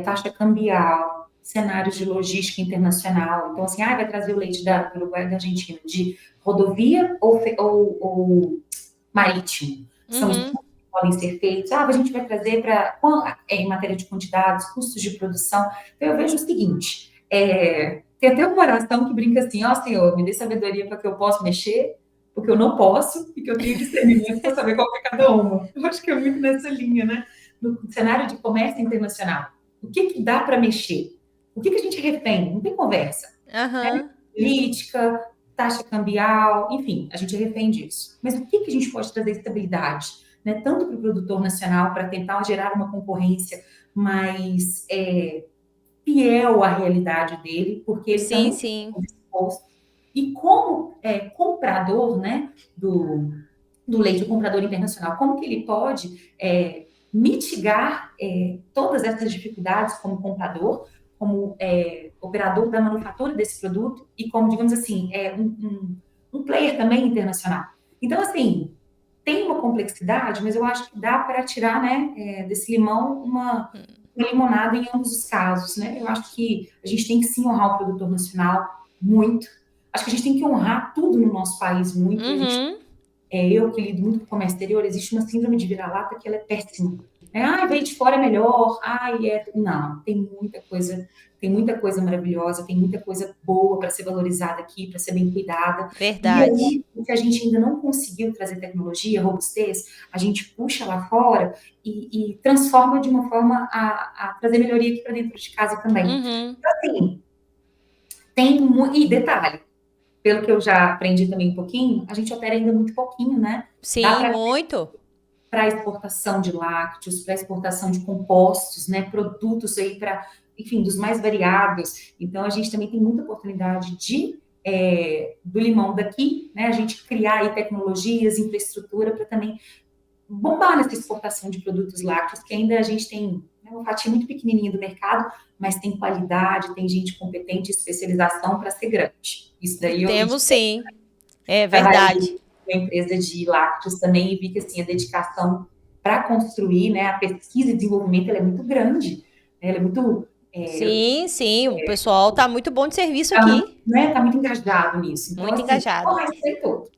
taxa cambial, cenários de logística internacional. Então, assim, vai trazer o leite do Uruguai e da Argentina de rodovia ou marítimo? São estudos Uhum. que podem ser feitos. A gente vai trazer em matéria de quantidades, custos de produção. Então, eu vejo o seguinte, tem até uma oração que brinca assim, Senhor, me dê sabedoria para que eu possa mexer, porque eu não posso, e que eu tenho discernimento para saber qual é cada uma. Eu acho que é muito nessa linha, né? No cenário de comércio internacional. O que dá para mexer? O que a gente refém? Não tem conversa. Aham. Política, taxa cambial, enfim, a gente é refém disso. Mas o que a gente pode trazer estabilidade? Né? Tanto para o produtor nacional, para tentar gerar uma concorrência mais fiel à realidade dele, porque ele Sim, também tem sim. disposto. E como comprador, né, do leite, o comprador internacional, como que ele pode mitigar todas essas dificuldades como comprador, como operador da manufatura desse produto e como, digamos assim, um player também internacional. Então, assim, tem uma complexidade, mas eu acho que dá para tirar, né, desse limão uma limonada em ambos os casos, né? Eu acho que a gente tem que sim honrar o produtor nacional muito. Acho que a gente tem que honrar tudo no nosso país muito. A gente, Uhum. eu que lido muito com o comércio exterior, existe uma síndrome de vira-lata que ela é péssima. Veio de fora é melhor, Não, tem muita coisa maravilhosa, tem muita coisa boa para ser valorizada aqui, para ser bem cuidada. E Verdade. aí, o que a gente ainda não conseguiu trazer tecnologia, robustez, a gente puxa lá fora e transforma de uma forma a trazer melhoria aqui para dentro de casa também. Uhum. Então, assim, e detalhe, pelo que eu já aprendi também um pouquinho, a gente opera ainda muito pouquinho, né? Dá Sim, muito. para exportação de lácteos, para exportação de compostos, né? Produtos aí para, enfim, dos mais variados. Então, a gente também tem muita oportunidade do limão daqui, né? A gente criar aí tecnologias, infraestrutura para também bombar nessa exportação de produtos lácteos, que ainda a gente tem, né, uma fatia muito pequenininha do mercado, mas tem qualidade, tem gente competente, especialização para ser grande. Isso daí eu me Temos sim. É verdade. trabalhei em uma empresa de lácteos também e vi que assim, a dedicação para construir, né, a pesquisa e desenvolvimento, ela é muito grande, né, ela é muito, Sim, sim. O pessoal tá muito bom de serviço tá muito, aqui. né, tá muito engajado nisso. Então, Muito assim, engajado. o respeito.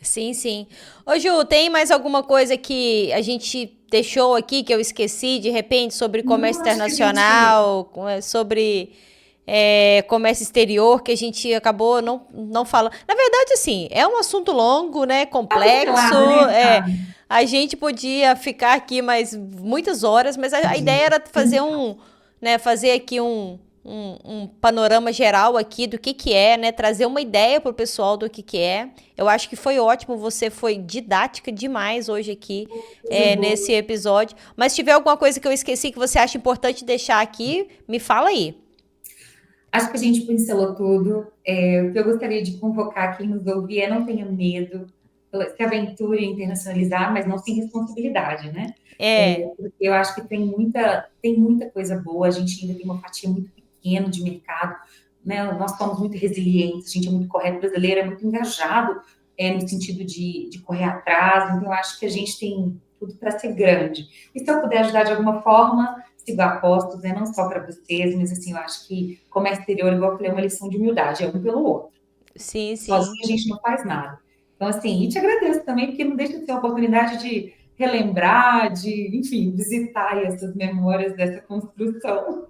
Sim, sim. Ô, Ju, tem mais alguma coisa que a gente deixou aqui que eu esqueci de repente sobre Não, comércio acho que a gente internacional, sobre comércio exterior que a gente acabou não falando. Na verdade, assim, é um assunto longo, né? tá Complexo. pincelado, né, A gente podia ficar aqui mais muitas horas, mas a ideia era fazer fazer aqui um panorama geral aqui do que é, né? Trazer uma ideia pro pessoal do que é. Eu acho que foi ótimo, você foi didática demais hoje aqui coisa nesse boa. episódio. Mas se tiver alguma coisa que eu esqueci que você acha importante deixar aqui, me fala aí. Acho que a gente pincelou tudo. O que eu gostaria de convocar quem nos ouvir é não tenha medo, se aventure em internacionalizar, mas não sem responsabilidade, né? É, Porque eu acho que tem muita coisa boa, a gente ainda tem uma fatia muito pequena de mercado, né? Nós somos muito resilientes, a gente é muito correto, o brasileiro é muito engajado, no sentido de correr atrás, então eu acho que a gente tem tudo para ser grande. E se eu puder ajudar de alguma forma, sigo apostos, né? Não só para vocês, mas assim, eu acho que comércio exterior, igual eu falei, é uma lição de humildade, é um pelo outro. sim, sim. Sozinho a gente não faz nada. Então, assim, e te agradeço também, porque não deixa de ser uma oportunidade de relembrar, enfim, visitar essas memórias dessa construção.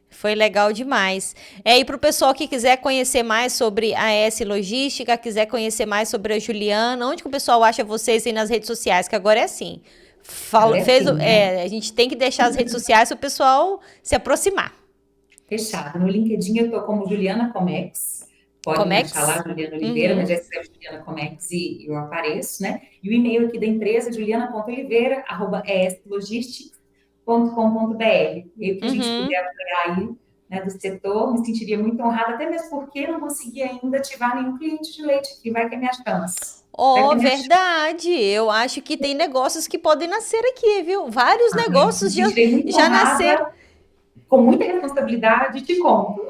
Foi legal demais. E para o pessoal que quiser conhecer mais sobre a S Logística, quiser conhecer mais sobre a Juliana, onde que o pessoal acha vocês aí nas redes sociais? Que agora é assim. Agora é assim, né? A gente tem que deixar as redes sociais para o pessoal se aproximar. Fechado. No LinkedIn eu estou como Juliana Comex. Podem me achar lá, Comex? Juliana Oliveira, mas Uhum, já escreve Juliana Comex e eu apareço, né? E o e-mail aqui da empresa, juliana.oliveira@eslogistics.com.br. E o que a gente uhum. puder apoiar aí, né, do setor, me sentiria muito honrada, até mesmo porque não consegui ainda ativar nenhum cliente de leite aqui, vai que é minha chance. Vai que Oh, é minha chance. verdade. Eu acho que tem negócios que podem nascer aqui, viu? Vários Eu me negócios sentirei muito já nasceram. honrada, com muita responsabilidade, te conto.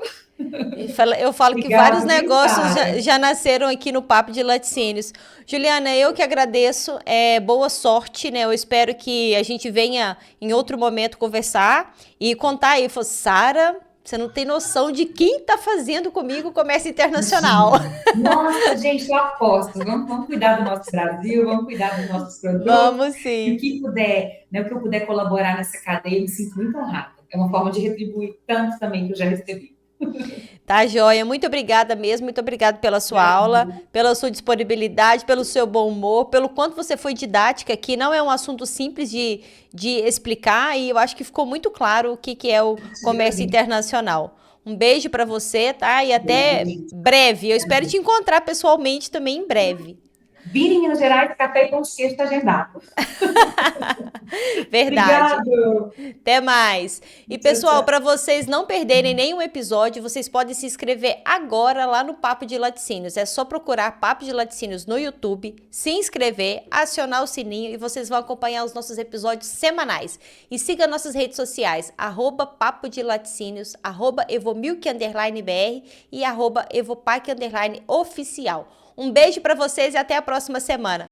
Eu falo que vários Obrigada, viu, negócios Sara? já nasceram aqui no Papo de Laticínios. Juliana, eu que agradeço. Boa sorte, né? Eu espero que a gente venha em outro momento conversar e contar aí. Sara, você não tem noção de quem está fazendo comigo comércio internacional. Imagina. Nossa, gente, eu aposto. Vamos cuidar do nosso Brasil, vamos cuidar dos nossos produtos. Vamos E o sim. que puder, né, o que eu puder colaborar nessa cadeia, eu me sinto muito honrada. É uma forma de retribuir tanto também que eu já recebi. Tá, joia. Muito obrigada mesmo. Muito obrigada pela sua aula, Obrigada. pela sua disponibilidade, pelo seu bom humor, pelo quanto você foi didática aqui. Não é um assunto simples de explicar e eu acho que ficou muito claro o que é o Eu te comércio agradeço. internacional. Um beijo para você, tá? E Beijo, até gente. breve. Eu espero te encontrar pessoalmente também em breve. Vire em Minas Gerais, café e pão de queijo está agendado. Verdade. Obrigado. Até mais. E Tchau, pessoal, tchau. para vocês não perderem nenhum episódio, vocês podem se inscrever agora lá no Papo de Laticínios. É só procurar Papo de Laticínios no YouTube, se inscrever, acionar o sininho e vocês vão acompanhar os nossos episódios semanais. E siga nossas redes sociais, @Papo de Laticínios, @Evomilk_BR e @Evopac_oficial. Um beijo para vocês e até a próxima semana.